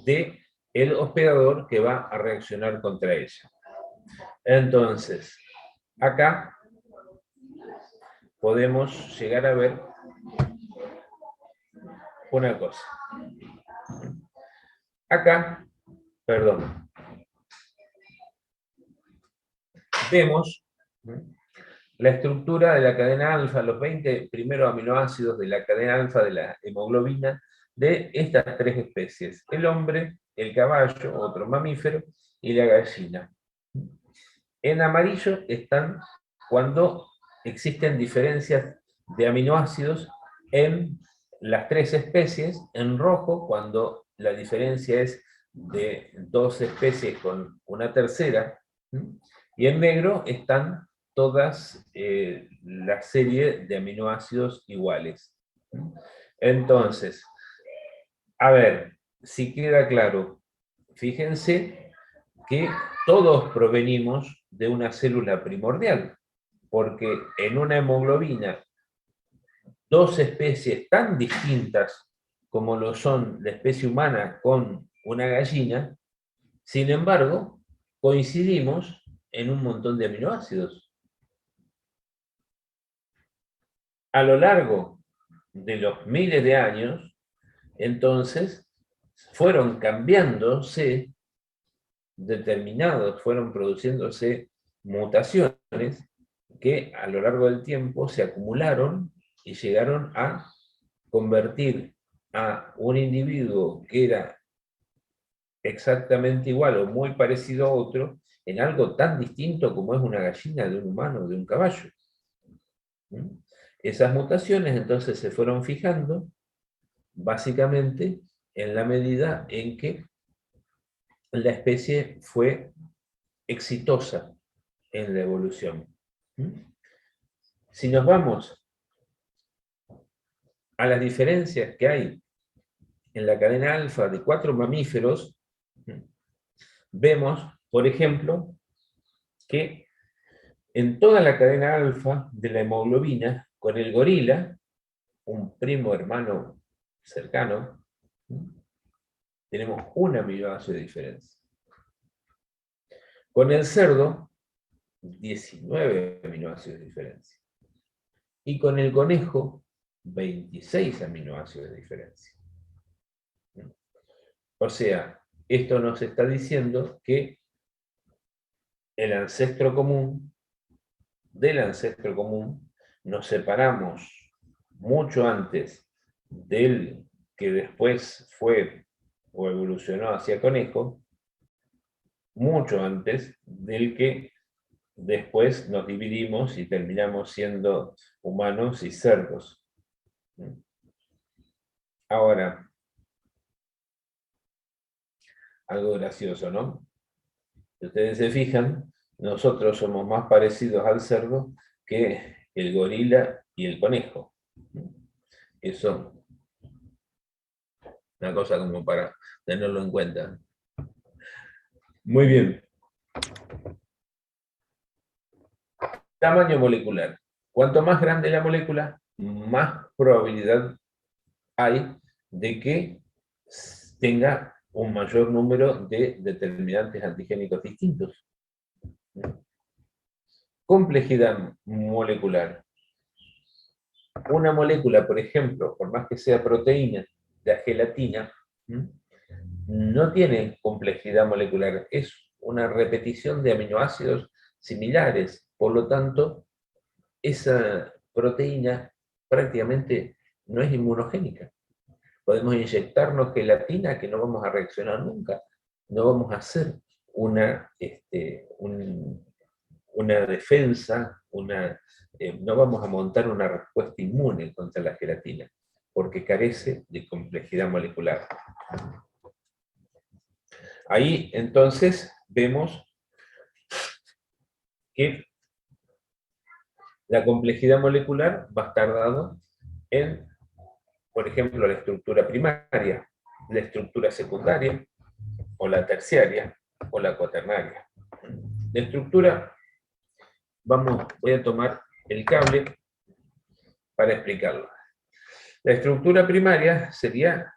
del hospedador que va a reaccionar contra ella. Entonces, acá podemos llegar a ver una cosa. Acá, perdón, vemos la estructura de la cadena alfa, los 20 primeros aminoácidos de la cadena alfa de la hemoglobina de estas 3 especies: el hombre, el caballo, otro mamífero, y la gallina. En amarillo están cuando existen diferencias de aminoácidos en las 3 especies, en rojo cuando la diferencia es de 2 especies con una tercera, y en negro están todas la serie de aminoácidos iguales. Entonces, a ver, si queda claro, fíjense que todos provenimos de una célula primordial, porque en una hemoglobina, 2 especies tan distintas como lo son la especie humana con una gallina, sin embargo, coincidimos en un montón de aminoácidos. A lo largo de los miles de años, entonces, fueron cambiándose fueron produciéndose mutaciones que a lo largo del tiempo se acumularon y llegaron a convertir a un individuo que era exactamente igual o muy parecido a otro en algo tan distinto como es una gallina de un humano, de un caballo. Esas mutaciones entonces se fueron fijando básicamente en la medida en que la especie fue exitosa en la evolución. Si nos vamos a las diferencias que hay en la cadena alfa de 4 mamíferos, vemos, por ejemplo, que en toda la cadena alfa de la hemoglobina, con el gorila, un primo hermano cercano, tenemos un aminoácido de diferencia. Con el cerdo, 19 aminoácidos de diferencia. Y con el conejo, 26 aminoácidos de diferencia. O sea, esto nos está diciendo que el ancestro común, del ancestro común, nos separamos mucho antes del que después fue o evolucionó hacia conejo, mucho antes del que después nos dividimos y terminamos siendo humanos y cerdos. Ahora, algo gracioso, ¿no? Si ustedes se fijan, nosotros somos más parecidos al cerdo que el gorila y el conejo. Eso, una cosa como para tenerlo en cuenta. Muy bien. Tamaño molecular. Cuanto más grande la molécula, más probabilidad hay de que tenga un mayor número de determinantes antigénicos distintos. Complejidad molecular. Una molécula, por ejemplo, por más que sea proteína, la gelatina, no tiene complejidad molecular, es una repetición de aminoácidos similares, por lo tanto, esa proteína prácticamente no es inmunogénica. Podemos inyectarnos gelatina que no vamos a reaccionar nunca, no vamos a hacer una defensa, no vamos a montar una respuesta inmune contra la gelatina, porque carece de complejidad molecular. Ahí entonces vemos que la complejidad molecular va a estar dado en, por ejemplo, la estructura primaria, la estructura secundaria, o la terciaria, o la cuaternaria. La estructura, voy a tomar el cable para explicarlo. La estructura primaria sería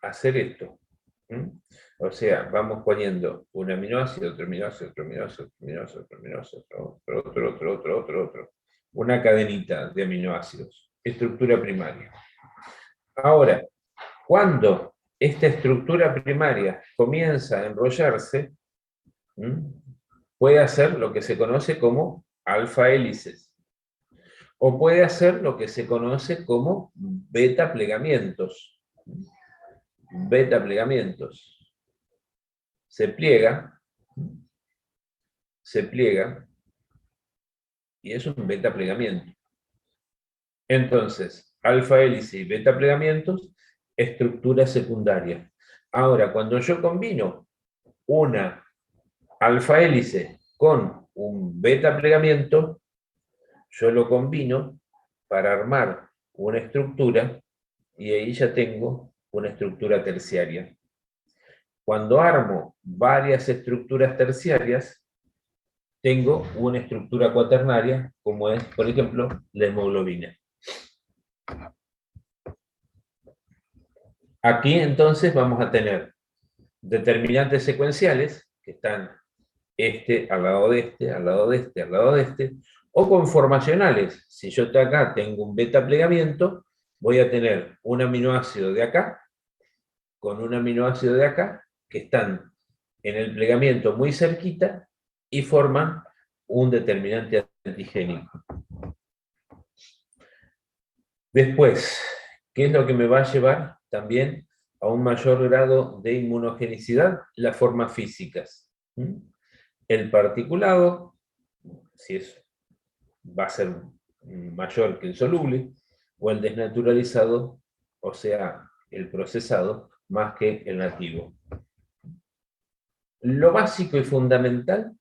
hacer esto. O sea, vamos poniendo un aminoácido, otro aminoácido, otro aminoácido, otro aminoácido, otro aminoácido, otro. Una cadenita de aminoácidos. Estructura primaria. Ahora, cuando esta estructura primaria comienza a enrollarse, puede hacer lo que se conoce como alfa hélices. O puede hacer lo que se conoce como beta plegamientos. Beta plegamientos. Se pliega, y es un beta plegamiento. Entonces, alfa hélice y beta plegamientos, estructura secundaria. Ahora, cuando yo combino una alfa hélice con un beta plegamiento, yo lo combino para armar una estructura y ahí ya tengo una estructura terciaria. Cuando armo varias estructuras terciarias, tengo una estructura cuaternaria, como es, por ejemplo, la hemoglobina. Aquí entonces vamos a tener determinantes secuenciales, que están al lado de este, al lado de este, al lado de este, o conformacionales. Si yo acá tengo un beta plegamiento, voy a tener un aminoácido de acá, con un aminoácido de acá, que están en el plegamiento muy cerquita, y forman un determinante antigénico. Después, ¿qué es lo que me va a llevar también a un mayor grado de inmunogenicidad? Las formas físicas. El particulado, va a ser mayor que el soluble, o el desnaturalizado, o sea, el procesado, más que el nativo. Lo básico y fundamental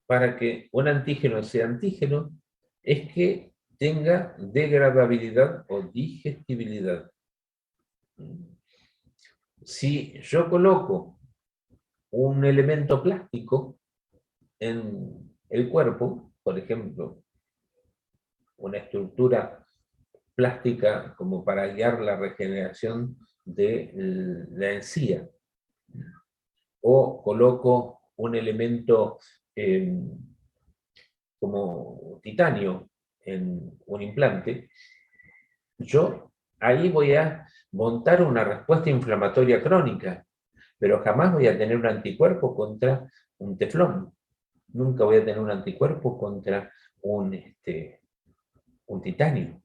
para que un antígeno sea antígeno es que tenga degradabilidad o digestibilidad. Si yo coloco un elemento plástico en el cuerpo, por ejemplo, una estructura plástica como para guiar la regeneración de la encía, o coloco un elemento como titanio en un implante, yo ahí voy a montar una respuesta inflamatoria crónica, pero jamás voy a tener un anticuerpo contra un teflón, nunca voy a tener un anticuerpo contra un titanio.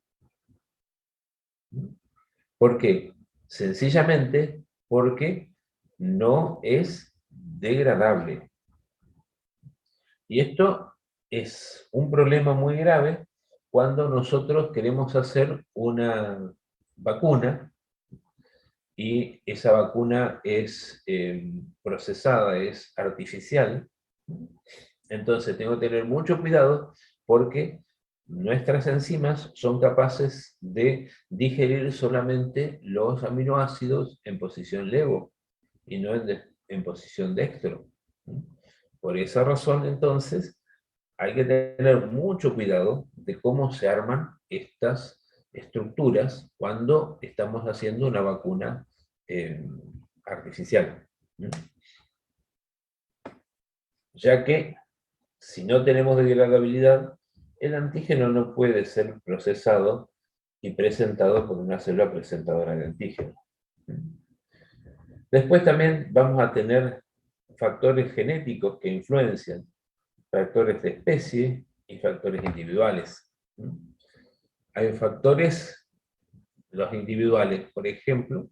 ¿Por qué? Sencillamente porque no es degradable. Y esto es un problema muy grave cuando nosotros queremos hacer una vacuna y esa vacuna es procesada, es artificial. Entonces tengo que tener mucho cuidado porque nuestras enzimas son capaces de digerir solamente los aminoácidos en posición LEVO y no en posición dextro. Por esa razón, entonces, hay que tener mucho cuidado de cómo se arman estas estructuras cuando estamos haciendo una vacuna artificial. Ya que si no tenemos degradabilidad, el antígeno no puede ser procesado y presentado por una célula presentadora de antígeno. Después también vamos a tener factores genéticos que influencian, factores de especie y factores individuales. Hay factores, los individuales, por ejemplo,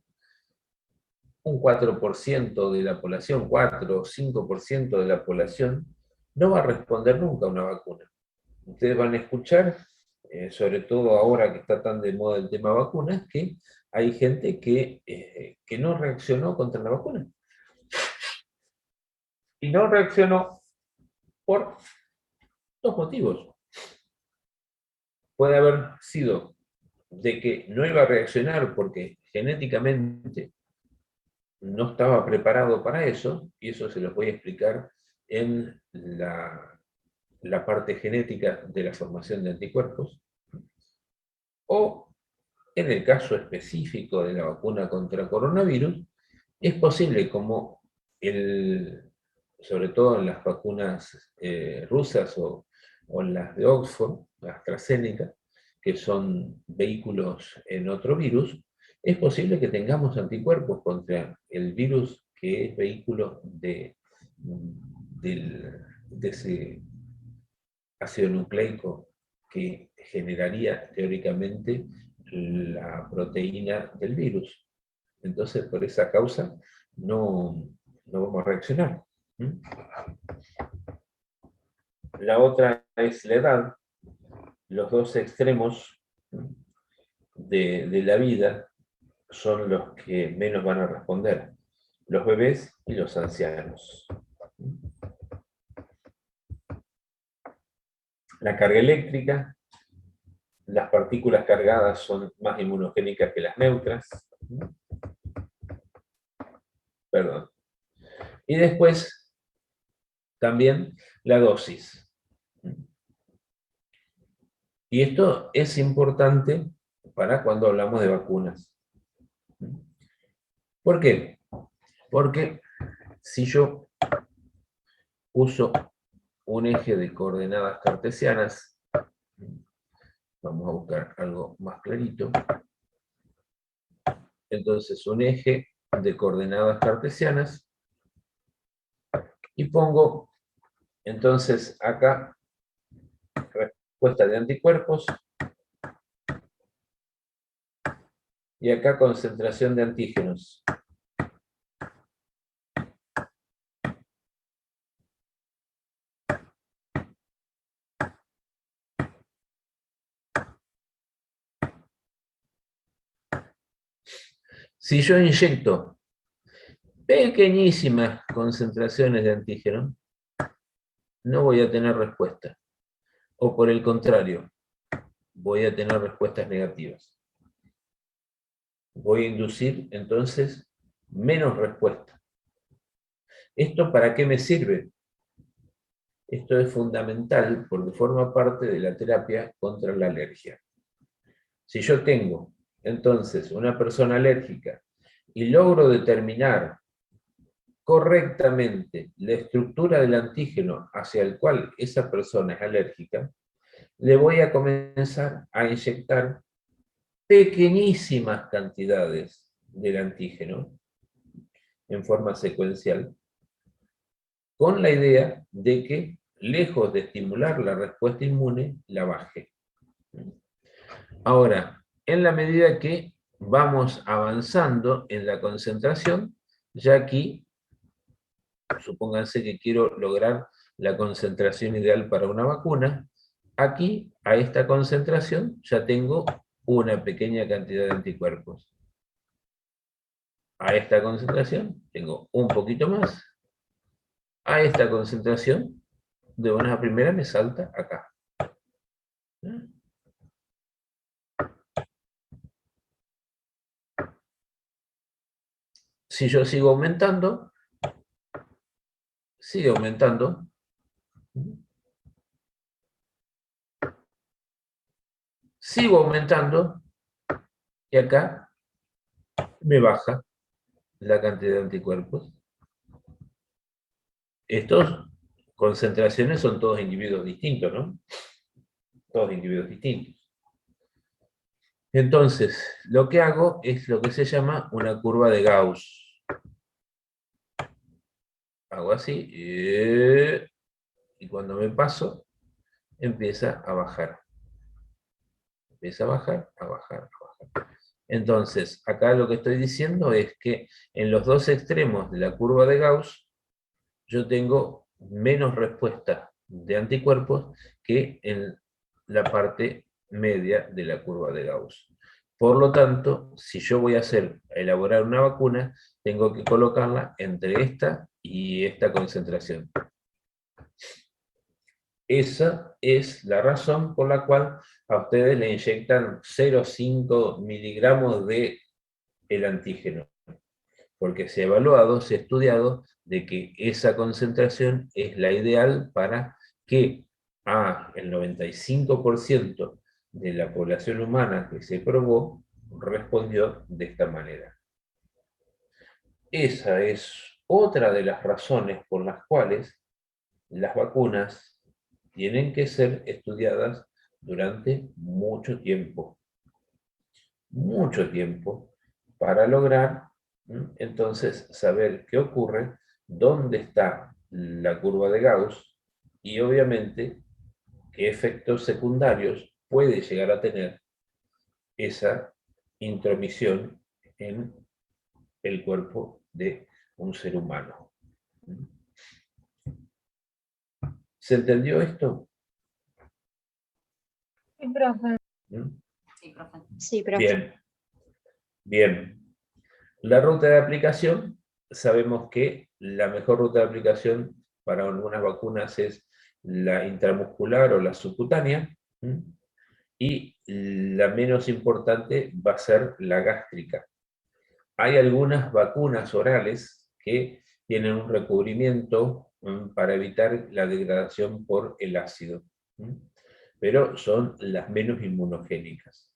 un 4% de la población, 4 o 5% de la población, no va a responder nunca a una vacuna. Ustedes van a escuchar, sobre todo ahora que está tan de moda el tema vacunas, que hay gente que no reaccionó contra la vacuna. Y no reaccionó por dos motivos. Puede haber sido de que no iba a reaccionar porque genéticamente no estaba preparado para eso, y eso se los voy a explicar en la parte genética de la formación de anticuerpos, o en el caso específico de la vacuna contra coronavirus, es posible como sobre todo en las vacunas rusas o en las de Oxford, AstraZeneca, que son vehículos en otro virus, es posible que tengamos anticuerpos contra el virus que es vehículo de ese ácido nucleico que generaría teóricamente la proteína del virus. Entonces, por esa causa, no vamos a reaccionar. La otra es la edad. Los dos extremos de la vida son los que menos van a responder, los bebés y los ancianos. La carga eléctrica, las partículas cargadas son más inmunogénicas que las neutras. Perdón. Y después, también la dosis. Y esto es importante para cuando hablamos de vacunas. ¿Por qué? Porque si yo uso un eje de coordenadas cartesianas, vamos a buscar algo más clarito, entonces un eje de coordenadas cartesianas, y pongo entonces acá respuesta de anticuerpos, y acá concentración de antígenos. Si yo inyecto pequeñísimas concentraciones de antígeno, no voy a tener respuesta. O por el contrario, voy a tener respuestas negativas. Voy a inducir entonces menos respuesta. ¿Esto para qué me sirve? Esto es fundamental porque forma parte de la terapia contra la alergia. Si yo tengo, entonces, una persona alérgica y logro determinar correctamente la estructura del antígeno hacia el cual esa persona es alérgica, le voy a comenzar a inyectar pequeñísimas cantidades del antígeno en forma secuencial, con la idea de que, lejos de estimular la respuesta inmune, la baje. Ahora, en la medida que vamos avanzando en la concentración, ya aquí, supónganse que quiero lograr la concentración ideal para una vacuna, aquí, a esta concentración, ya tengo una pequeña cantidad de anticuerpos. A esta concentración tengo un poquito más. A esta concentración, de una primera me salta acá. Si yo sigo aumentando, sigue aumentando. Sigo aumentando y acá me baja la cantidad de anticuerpos. Estas concentraciones son todos individuos distintos, ¿no? Todos individuos distintos. Entonces, lo que hago es lo que se llama una curva de Gauss. Hago así, y cuando me paso, empieza a bajar. Empieza a bajar, a bajar, a bajar. Entonces, acá lo que estoy diciendo es que en los dos extremos de la curva de Gauss, yo tengo menos respuesta de anticuerpos que en la parte media de la curva de Gauss. Por lo tanto, si yo voy a elaborar una vacuna, tengo que colocarla entre esta y esta concentración. Esa es la razón por la cual a ustedes le inyectan 0,5 miligramos de el antígeno, porque se ha evaluado, se ha estudiado de que esa concentración es la ideal para que el 95% de la población humana que se probó respondió de esta manera. Esa es otra de las razones por las cuales las vacunas tienen que ser estudiadas durante mucho tiempo, para lograr entonces saber qué ocurre, dónde está la curva de Gauss y obviamente qué efectos secundarios puede llegar a tener esa intromisión en el cuerpo de un ser humano. ¿Se entendió esto?
Sí, profe.
Sí, profe.
Bien, bien. La ruta de aplicación, sabemos que la mejor ruta de aplicación para algunas vacunas es la intramuscular o la subcutánea, y la menos importante va a ser la gástrica. Hay algunas vacunas orales que tienen un recubrimiento para evitar la degradación por el ácido, pero son las menos inmunogénicas.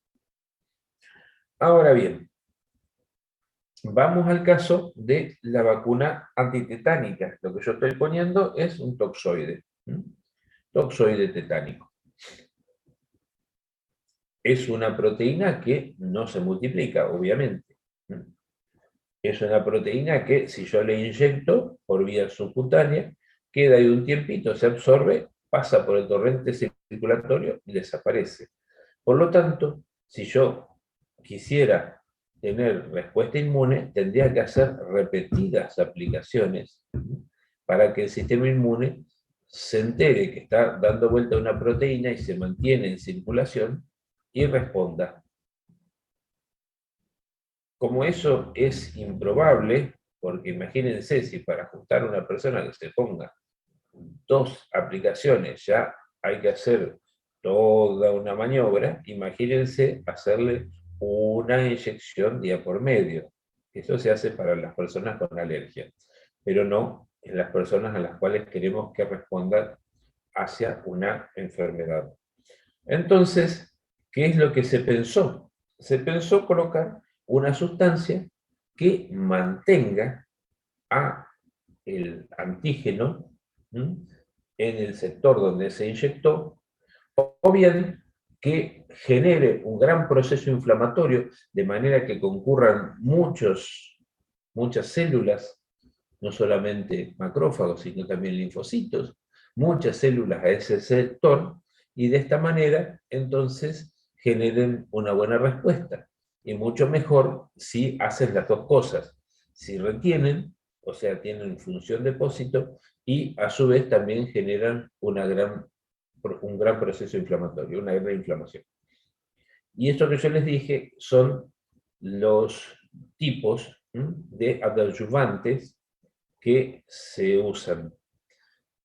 Ahora bien, vamos al caso de la vacuna antitetánica. Lo que yo estoy poniendo es un toxoide. Toxoide tetánico. Es una proteína que no se multiplica, obviamente. Es una proteína que, si yo le inyecto por vía subcutánea, queda ahí un tiempito, se absorbe, pasa por el torrente circulatorio y desaparece. Por lo tanto, si yo quisiera tener respuesta inmune, tendría que hacer repetidas aplicaciones para que el sistema inmune se entere que está dando vuelta a una proteína y se mantiene en circulación y responda. Como eso es improbable, porque imagínense si para ajustar a una persona que se ponga 2 aplicaciones ya hay que hacer toda una maniobra, imagínense hacerle una inyección día por medio. Eso se hace para las personas con alergia, pero no en las personas a las cuales queremos que respondan hacia una enfermedad. Entonces, ¿qué es lo que se pensó? Se pensó colocar una sustancia que mantenga a el antígeno, ¿m?, en el sector donde se inyectó, o bien que genere un gran proceso inflamatorio, de manera que concurran muchas células, no solamente macrófagos, sino también linfocitos, muchas células a ese sector, y de esta manera, entonces, generen una buena respuesta. Y mucho mejor si hacen las dos cosas. Si retienen, o sea, tienen función depósito, y a su vez también generan un gran proceso inflamatorio, una gran inflamación. Y esto que yo les dije son los tipos de adyuvantes que se usan.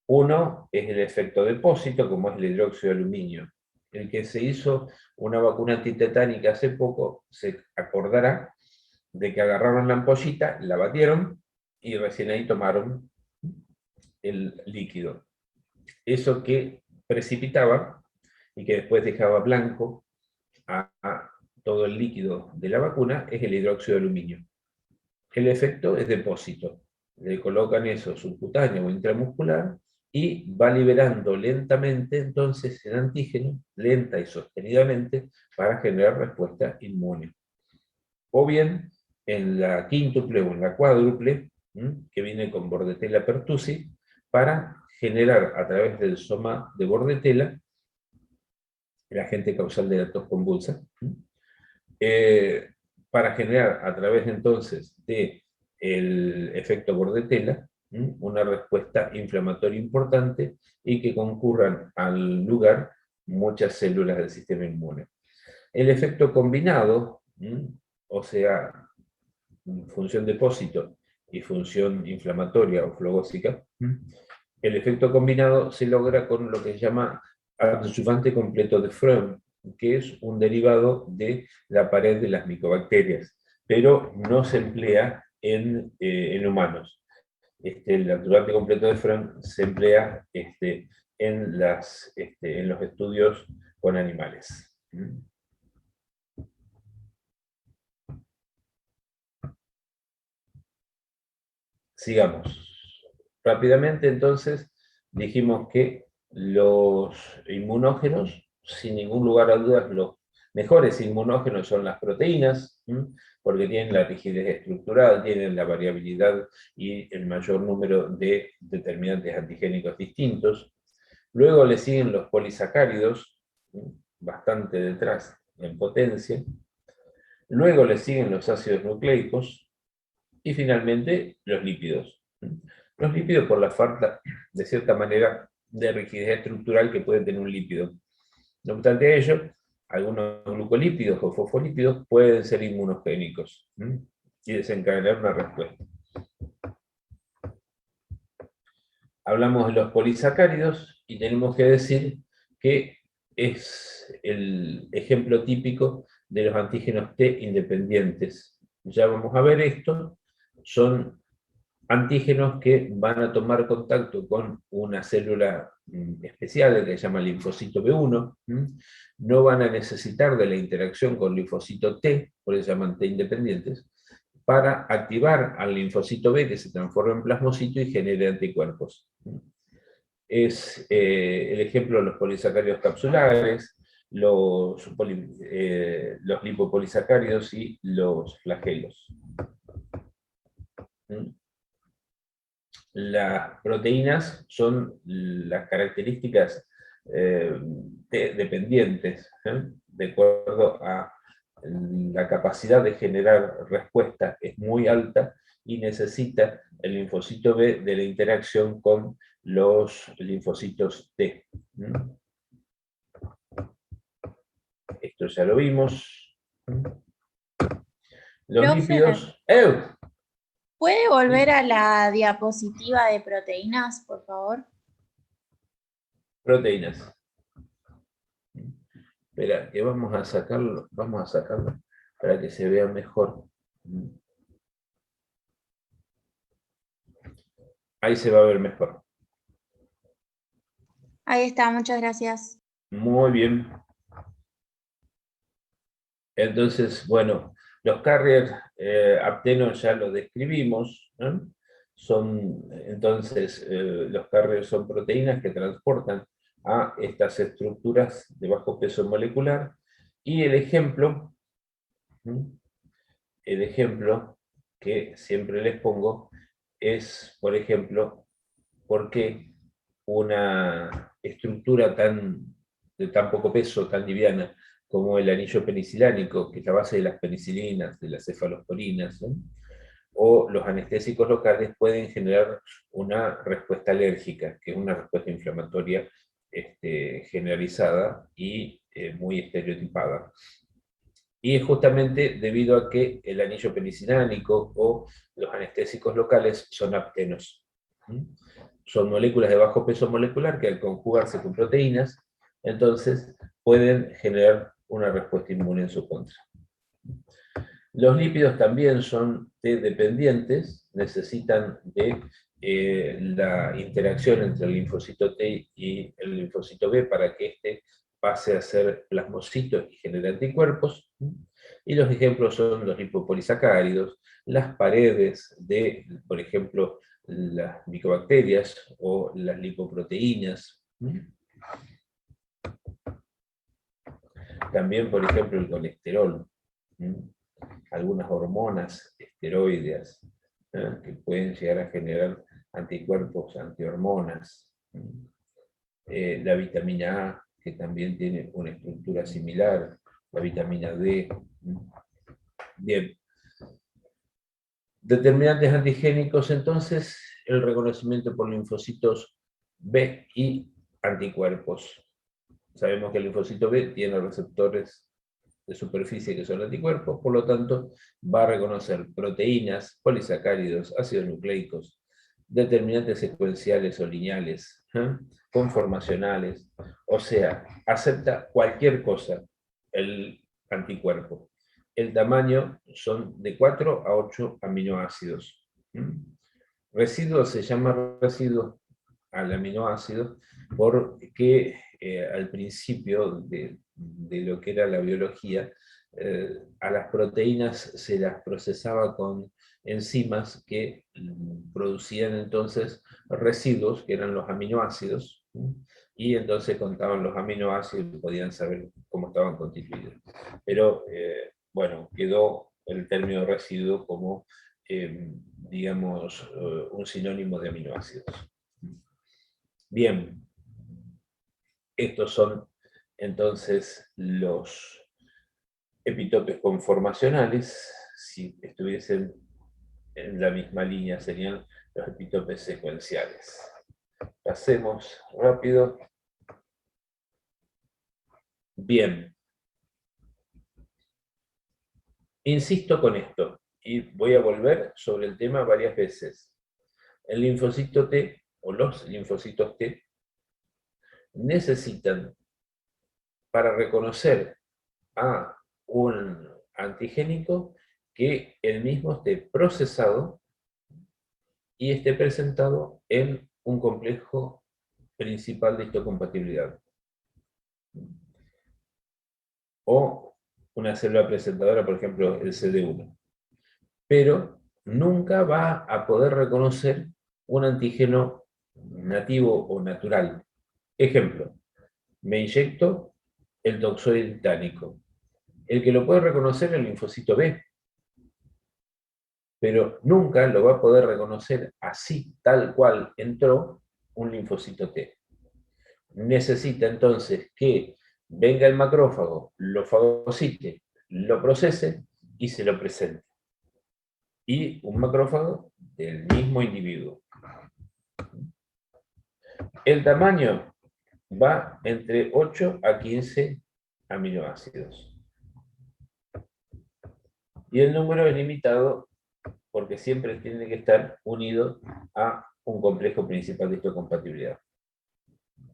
Uno es el efecto depósito, como es el hidróxido de aluminio. El que se hizo una vacuna antitetánica hace poco se acordará de que agarraron la ampollita, la batieron y recién ahí tomaron el líquido. Eso que precipitaba y que después dejaba blanco a todo el líquido de la vacuna es el hidróxido de aluminio. El efecto es depósito. Le colocan eso subcutáneo o intramuscular y va liberando lentamente entonces el antígeno, lenta y sostenidamente, para generar respuesta inmune. O bien en la quíntuple o en la cuádruple, que viene con Bordetella pertussis, para generar a través del soma de Bordetella, el agente causal de la tos convulsa, para generar a través entonces del efecto Bordetella una respuesta inflamatoria importante y que concurran al lugar muchas células del sistema inmune. El efecto combinado, o sea, función depósito y función inflamatoria o flogósica, el efecto combinado se logra con lo que se llama adyuvante completo de Freund, que es un derivado de la pared de las micobacterias, pero no se emplea en humanos. El adyuvante completo de Freund se emplea en los estudios con animales. Sigamos. Rápidamente, entonces, dijimos que los inmunógenos, sin ningún lugar a dudas, los mejores inmunógenos son las proteínas, porque tienen la rigidez estructural, tienen la variabilidad y el mayor número de determinantes antigénicos distintos. Luego le siguen los polisacáridos, bastante detrás en potencia. Luego le siguen los ácidos nucleicos, y finalmente los lípidos. Los lípidos por la falta, de cierta manera, de rigidez estructural que puede tener un lípido. No obstante ello, algunos glucolípidos o fosfolípidos pueden ser inmunogénicos y desencadenar una respuesta. Hablamos de los polisacáridos y tenemos que decir que es el ejemplo típico de los antígenos T independientes. Ya vamos a ver esto. Son antígenos que van a tomar contacto con una célula especial que se llama linfocito B1, no van a necesitar de la interacción con linfocito T, por eso se llaman T independientes, para activar al linfocito B que se transforma en plasmocito y genere anticuerpos. Es el ejemplo de los polisacáridos capsulares, los lipopolisacáridos y los flagelos. Las proteínas son las características dependientes, de acuerdo a la capacidad de generar respuesta es muy alta y necesita el linfocito B de la interacción con los linfocitos T. Esto ya lo vimos. Los
Profe,
lípidos...
¿puede volver a la diapositiva de proteínas, por favor?
Proteínas. Espera, que vamos a sacarlo para que se vea mejor. Ahí se va a ver mejor.
Ahí está, muchas gracias.
Muy bien. Entonces, bueno, los carrier aptenos ya lo describimos, ¿no? Son, entonces, los carriers son proteínas que transportan a estas estructuras de bajo peso molecular. Y el ejemplo, ¿no? El ejemplo que siempre les pongo es, por ejemplo, por qué una estructura de tan poco peso, tan liviana, como el anillo penicilánico, que es la base de las penicilinas, de las cefalosporinas, ¿no? O los anestésicos locales pueden generar una respuesta alérgica, que es una respuesta inflamatoria generalizada y muy estereotipada. Y es justamente debido a que el anillo penicilánico o los anestésicos locales son aptenos. Son moléculas de bajo peso molecular que al conjugarse con proteínas, entonces pueden generar una respuesta inmune en su contra. Los lípidos también son T-dependientes, necesitan de la interacción entre el linfocito T y el linfocito B para que éste pase a ser plasmocito y genere anticuerpos. Y los ejemplos son los lipopolisacáridos, las paredes de, por ejemplo, las micobacterias o las lipoproteínas. También, por ejemplo, el colesterol. Algunas hormonas esteroideas, que pueden llegar a generar anticuerpos, antihormonas. La vitamina A, que también tiene una estructura similar, la vitamina D. Bien. Determinantes antigénicos, entonces, el reconocimiento por linfocitos B y anticuerpos. Sabemos que el linfocito B tiene receptores de superficie que son anticuerpos, por lo tanto va a reconocer proteínas, polisacáridos, ácidos nucleicos, determinantes secuenciales o lineales, conformacionales, o sea, acepta cualquier cosa el anticuerpo. El tamaño son de 4 a 8 aminoácidos. Residuo se llama residuo al aminoácido porque al principio de lo que era la biología, a las proteínas se las procesaba con enzimas que producían entonces residuos, que eran los aminoácidos, y entonces contaban los aminoácidos y podían saber cómo estaban constituidos. Pero, bueno, quedó el término residuo como, digamos, un sinónimo de aminoácidos. Bien, estos son entonces los epitopes conformacionales. Si estuviesen en la misma línea serían los epitopes secuenciales. Pasemos rápido. Bien. Insisto con esto, y voy a volver sobre el tema varias veces. El linfocito T, o los linfocitos T, necesitan, para reconocer a un antigénico, que el mismo esté procesado y esté presentado en un complejo principal de histocompatibilidad. O una célula presentadora, por ejemplo, el CD1. Pero nunca va a poder reconocer un antígeno nativo o natural. Ejemplo, me inyecto el toxoide titánico. El que lo puede reconocer es el linfocito B, pero nunca lo va a poder reconocer así, tal cual entró, un linfocito T. Necesita entonces que venga el macrófago, lo fagocite, lo procese y se lo presente. Y un macrófago del mismo individuo. El tamaño va entre 8 a 15 aminoácidos. Y el número es limitado porque siempre tiene que estar unido a un complejo principal de histocompatibilidad.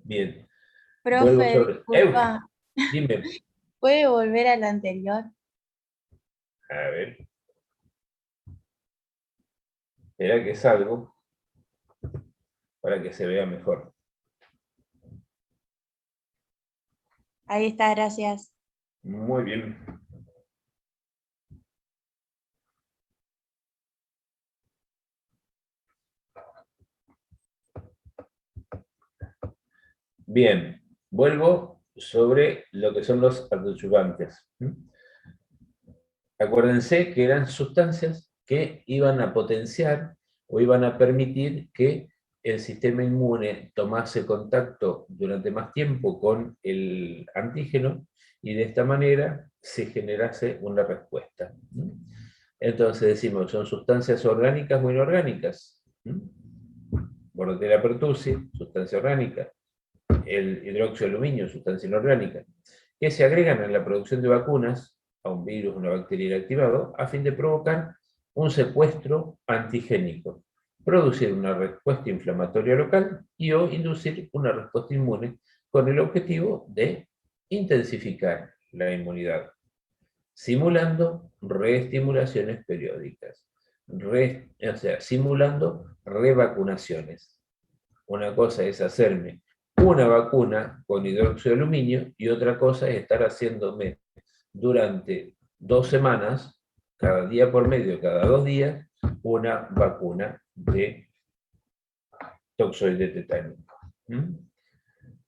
Bien. Vuelvo
Profe,
sobre...
disculpa,
Dime.
¿puede volver al anterior?
A ver. Espera que salgo para que se vea mejor.
Ahí está, gracias.
Muy bien. Bien, vuelvo sobre lo que son los adyuvantes. Acuérdense que eran sustancias que iban a potenciar o iban a permitir que el sistema inmune tomase contacto durante más tiempo con el antígeno y de esta manera se generase una respuesta. Entonces decimos, son sustancias orgánicas o inorgánicas. Bordetella pertussi, sustancia orgánica. El hidróxido de aluminio, sustancia inorgánica, que se agregan en la producción de vacunas a un virus, una bacteria inactivado, a fin de provocar un secuestro antigénico, producir una respuesta inflamatoria local y o inducir una respuesta inmune con el objetivo de intensificar la inmunidad, simulando reestimulaciones periódicas, o sea, simulando revacunaciones. Una cosa es hacerme una vacuna con hidróxido de aluminio y otra cosa es estar haciéndome durante 2 semanas, cada día por medio, cada 2 días, una vacuna de toxoide tetánico.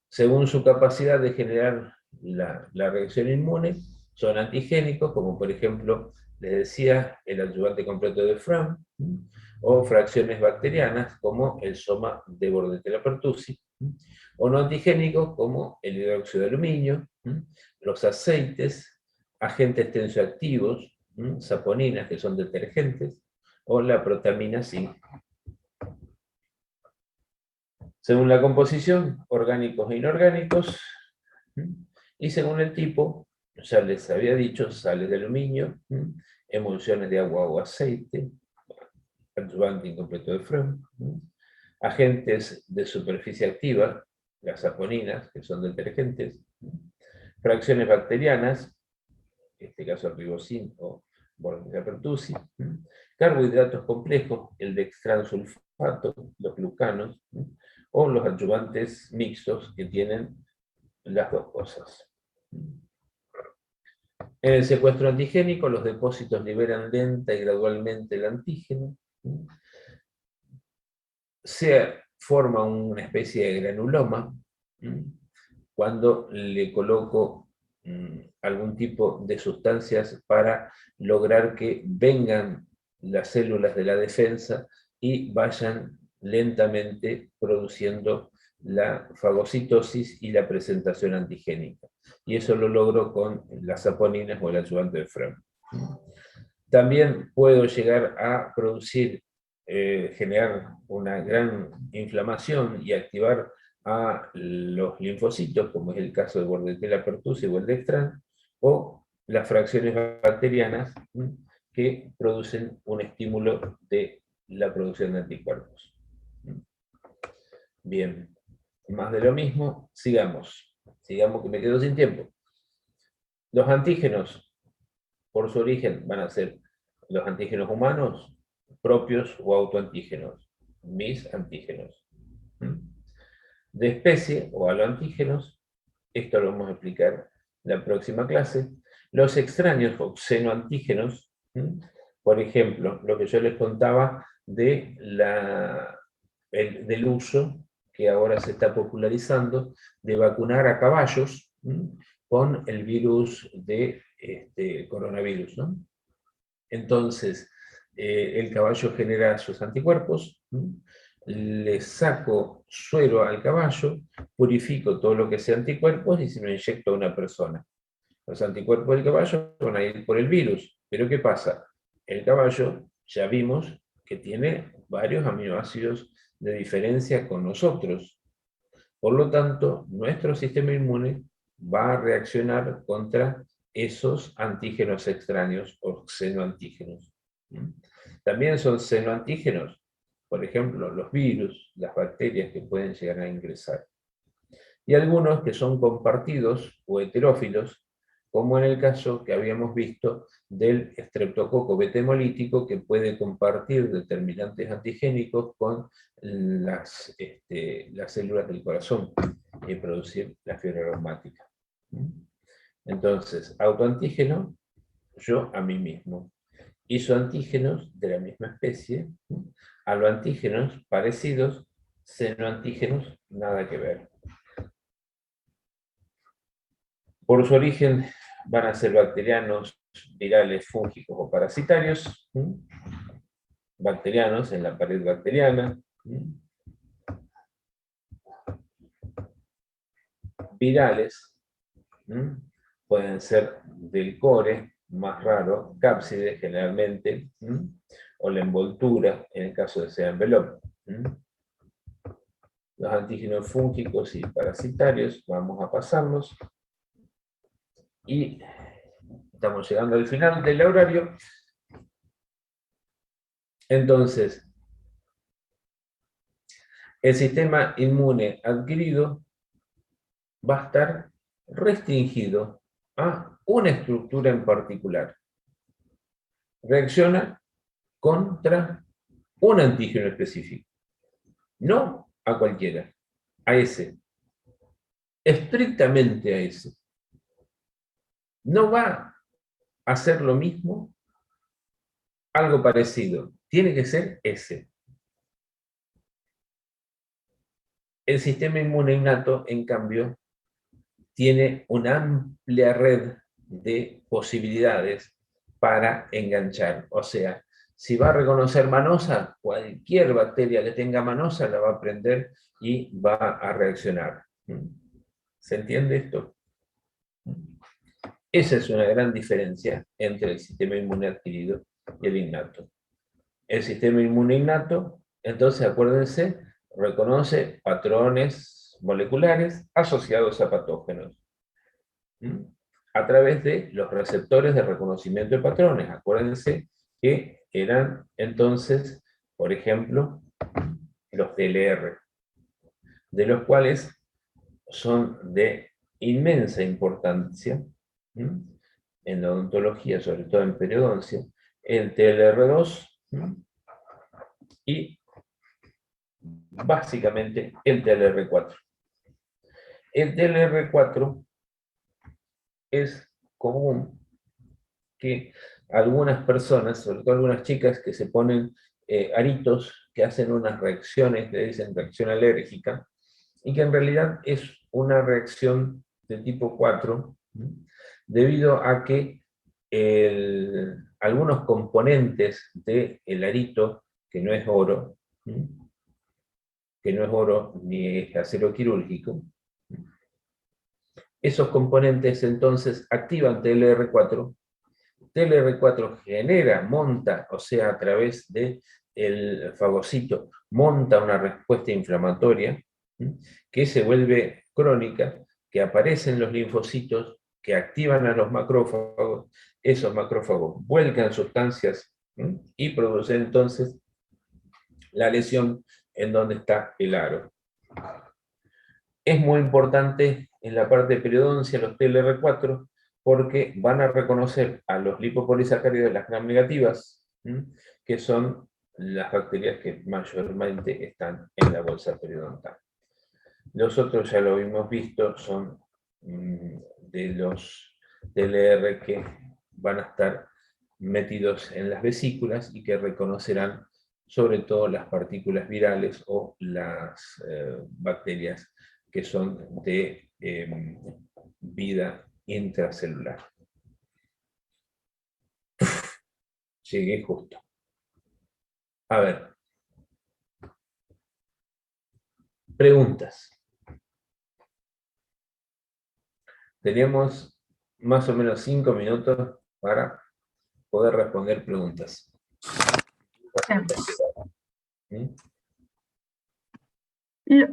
Según su capacidad de generar la reacción inmune, son antigénicos, como por ejemplo, les decía, el adyuvante completo de Fram, o fracciones bacterianas, como el soma de Bordetella pertussi, o no antigénicos, como el hidróxido de aluminio, los aceites, agentes tensioactivos, saponinas, que son detergentes, o la protamina zinc. Según la composición, orgánicos e inorgánicos, y según el tipo, ya les había dicho, sales de aluminio, emulsiones de agua o aceite, adyuvante incompleto de Fram, agentes de superficie activa, las saponinas, que son detergentes, fracciones bacterianas, en este caso el ribosín o Bordetella pertussi, carbohidratos complejos, el dextransulfato, los glucanos, o los adyuvantes mixtos que tienen las dos cosas. En el secuestro antigénico, los depósitos liberan lenta y gradualmente el antígeno. Se forma una especie de granuloma cuando le coloco algún tipo de sustancias para lograr que vengan las células de la defensa y vayan lentamente produciendo la fagocitosis y la presentación antigénica. Y eso lo logro con las saponinas o el adyuvante de Fram. También puedo llegar a producir, generar una gran inflamación y activar a los linfocitos, como es el caso de Bordetella pertussi o el Dextran, o las fracciones bacterianas que producen un estímulo de la producción de anticuerpos. Bien, más de lo mismo, sigamos que me quedo sin tiempo. Los antígenos, por su origen, van a ser los antígenos humanos, propios o autoantígenos, mis antígenos. De especie o aloantígenos, esto lo vamos a explicar en la próxima clase. Los extraños o xenoantígenos, por ejemplo, lo que yo les contaba del uso que ahora se está popularizando de vacunar a caballos con el virus de coronavirus, ¿no? Entonces, el caballo genera sus anticuerpos, le saco suero al caballo, purifico todo lo que sea anticuerpos y se lo inyecto a una persona. Los anticuerpos del caballo van a ir por el virus, pero ¿qué pasa? El caballo, ya vimos que tiene varios aminoácidos de diferencia con nosotros. Por lo tanto, nuestro sistema inmune va a reaccionar contra esos antígenos extraños o xenoantígenos. También son xenoantígenos, por ejemplo, los virus, las bacterias que pueden llegar a ingresar. Y algunos que son compartidos o heterófilos, como en el caso que habíamos visto del estreptococo beta-hemolítico, que puede compartir determinantes antigénicos con las células del corazón y producir la fiebre reumática. Entonces, autoantígeno, yo a mí mismo. Isoantígenos de la misma especie, aloantígenos parecidos, senoantígenos, nada que ver. Por su origen van a ser bacterianos, virales, fúngicos o parasitarios. Bacterianos en la pared bacteriana. Virales pueden ser del core, más raro, cápside generalmente, o la envoltura, en el caso de ser envelope. Los antígenos fúngicos y parasitarios, vamos a pasarlos. Y estamos llegando al final del horario. Entonces, el sistema inmune adquirido va a estar restringido a una estructura en particular. Reacciona contra un antígeno específico. No a cualquiera, a ese. Estrictamente a ese. No va a hacer lo mismo, algo parecido. Tiene que ser ese. El sistema inmune innato, en cambio, tiene una amplia red de posibilidades para enganchar. O sea, si va a reconocer manosa, cualquier bacteria que tenga manosa la va a prender y va a reaccionar. ¿Se entiende esto? Esa es una gran diferencia entre el sistema inmune adquirido y el innato. El sistema inmune innato, entonces acuérdense, reconoce patrones moleculares asociados a patógenos a través de los receptores de reconocimiento de patrones. Acuérdense que eran entonces, por ejemplo, los TLR, de los cuales son de inmensa importancia en la odontología, sobre todo en periodoncia, el TLR2 y básicamente el TLR4. El TLR4 es común que algunas personas, sobre todo algunas chicas que se ponen aritos, que hacen unas reacciones, le dicen reacción alérgica, y que en realidad es una reacción de tipo 4, debido a que algunos componentes del arito, que no es oro, ni es acero quirúrgico, esos componentes entonces activan TLR4. TLR4 genera, monta, o sea, a través del fagocito, monta una respuesta inflamatoria que se vuelve crónica, que aparecen los linfocitos, que activan a los macrófagos, esos macrófagos vuelcan sustancias y producen entonces la lesión en donde está el aro. Es muy importante en la parte de periodoncia los TLR4 porque van a reconocer a los lipopolisacáridos de las gram negativas, que son las bacterias que mayormente están en la bolsa periodontal. Los otros ya lo hemos visto, son de los TLR que van a estar metidos en las vesículas y que reconocerán sobre todo las partículas virales o las bacterias que son de vida intracelular. Llegué justo. A ver. Preguntas. Teníamos más o menos 5 minutos para poder responder preguntas.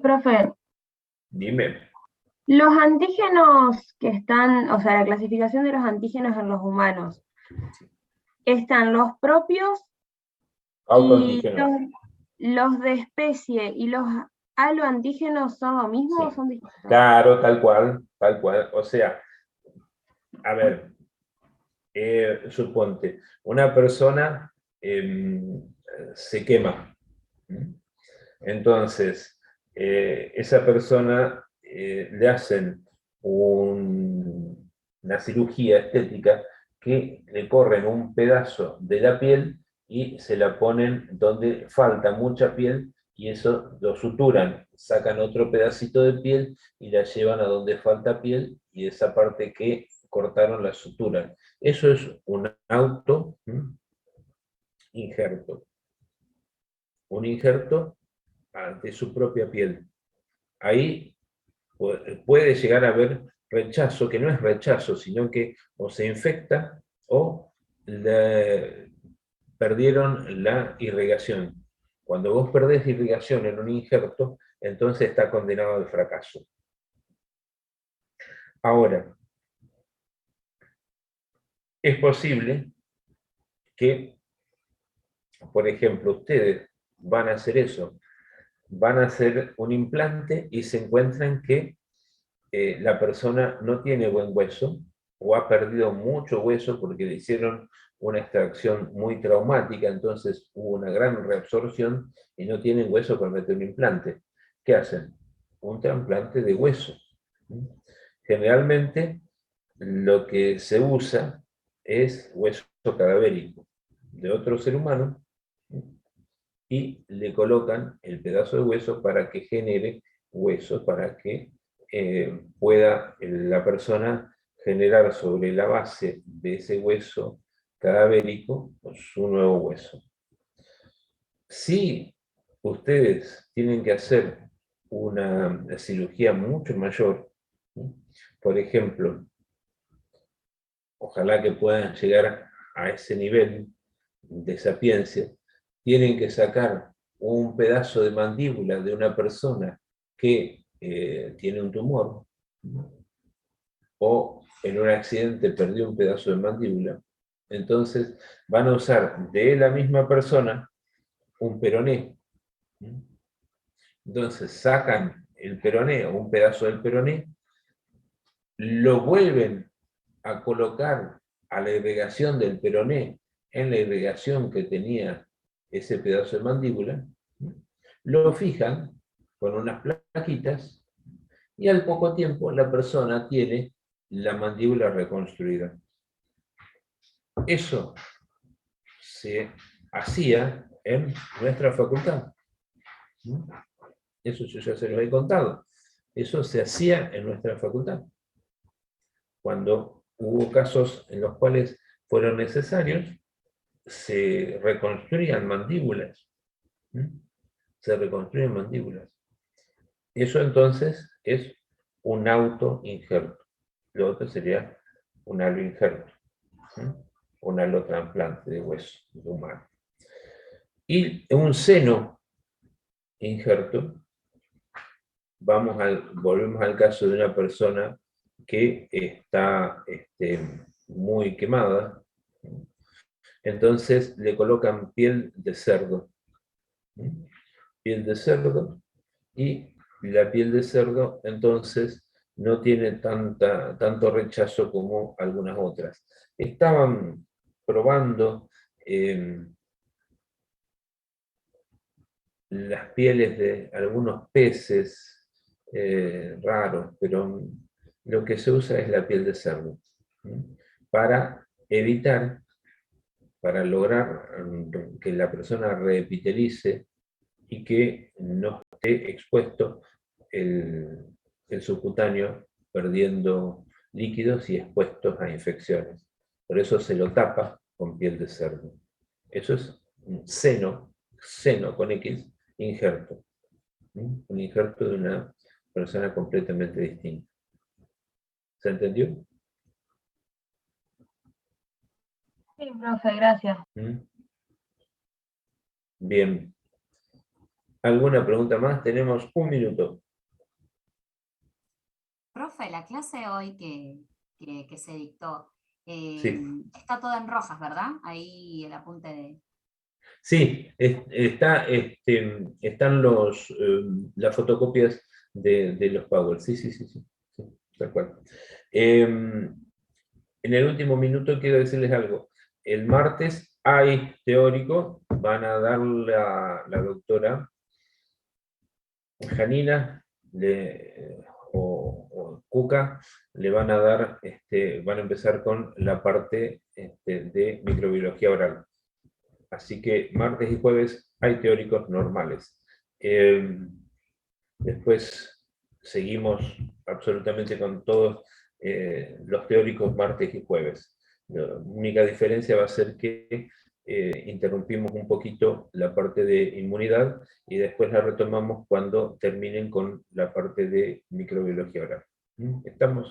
Profe,
Dime.
los antígenos que están, o sea, la clasificación de los antígenos en los humanos, ¿están los propios y los de especie y los aloantígenos son lo mismo o son distintos?
Claro, tal cual. O sea, a ver, suponte, una persona se quema. Entonces, esa persona le hacen una cirugía estética que le corren un pedazo de la piel y se la ponen donde falta mucha piel, y eso lo suturan, sacan otro pedacito de piel y la llevan a donde falta piel, y esa parte que cortaron la suturan. Eso es un auto injerto. Un injerto de su propia piel. Ahí puede llegar a haber rechazo, que no es rechazo, sino que o se infecta o perdieron la irrigación. Cuando vos perdés irrigación en un injerto, entonces está condenado al fracaso. Ahora, es posible que, por ejemplo, ustedes van a hacer eso, van a hacer un implante y se encuentran que la persona no tiene buen hueso o ha perdido mucho hueso porque le hicieron una extracción muy traumática, entonces hubo una gran reabsorción y no tienen hueso para meter un implante. ¿Qué hacen? Un trasplante de hueso. Generalmente lo que se usa es hueso cadavérico de otro ser humano y le colocan el pedazo de hueso para que genere hueso, para que pueda la persona generar sobre la base de ese hueso cadavérico su nuevo hueso. Si ustedes tienen que hacer una cirugía mucho mayor, por ejemplo, ojalá que puedan llegar a ese nivel de sapiencia, tienen que sacar un pedazo de mandíbula de una persona que tiene un tumor, o en un accidente perdió un pedazo de mandíbula, entonces van a usar de la misma persona un peroné. Entonces sacan el peroné o un pedazo del peroné, lo vuelven a colocar a la irrigación del peroné en la irrigación que tenía ese pedazo de mandíbula, lo fijan con unas plaquitas y al poco tiempo la persona tiene la mandíbula reconstruida. Eso se hacía en nuestra facultad. Eso yo ya se los he contado. Eso se hacía en nuestra facultad. Cuando hubo casos en los cuales fueron necesarios, se reconstruían mandíbulas. Se reconstruyen mandíbulas. Eso entonces es un autoinjerto. Lo otro sería un aloinjerto. Un alotrasplante de hueso humano. Y un seno injerto, volvemos al caso de una persona que está muy quemada, entonces le colocan piel de cerdo. Piel de cerdo, y la piel de cerdo entonces no tiene tanto rechazo como algunas otras. Estaban probando las pieles de algunos peces raros, pero lo que se usa es la piel de cerdo, para evitar, para lograr que la persona reepitelice y que no esté expuesto el subcutáneo perdiendo líquidos y expuestos a infecciones. Por eso se lo tapa con piel de cerdo. Eso es un seno con X, injerto. Un injerto de una persona completamente distinta. ¿Se entendió?
Sí, profe, gracias.
Bien. ¿Alguna pregunta más? Tenemos un minuto.
Profe, la clase hoy que se dictó,
Sí.
está toda en rojas, ¿verdad? Ahí el apunte de...
Sí, están las fotocopias de los Powell. Sí, tal cual. En el último minuto quiero decirles algo. El martes hay teórico, van a dar la doctora Janina o CUCA, le van a dar, van a empezar con la parte de microbiología oral. Así que martes y jueves hay teóricos normales. Después seguimos absolutamente con todos los teóricos martes y jueves. La única diferencia va a ser que interrumpimos un poquito la parte de inmunidad y después la retomamos cuando terminen con la parte de microbiología oral. Estamos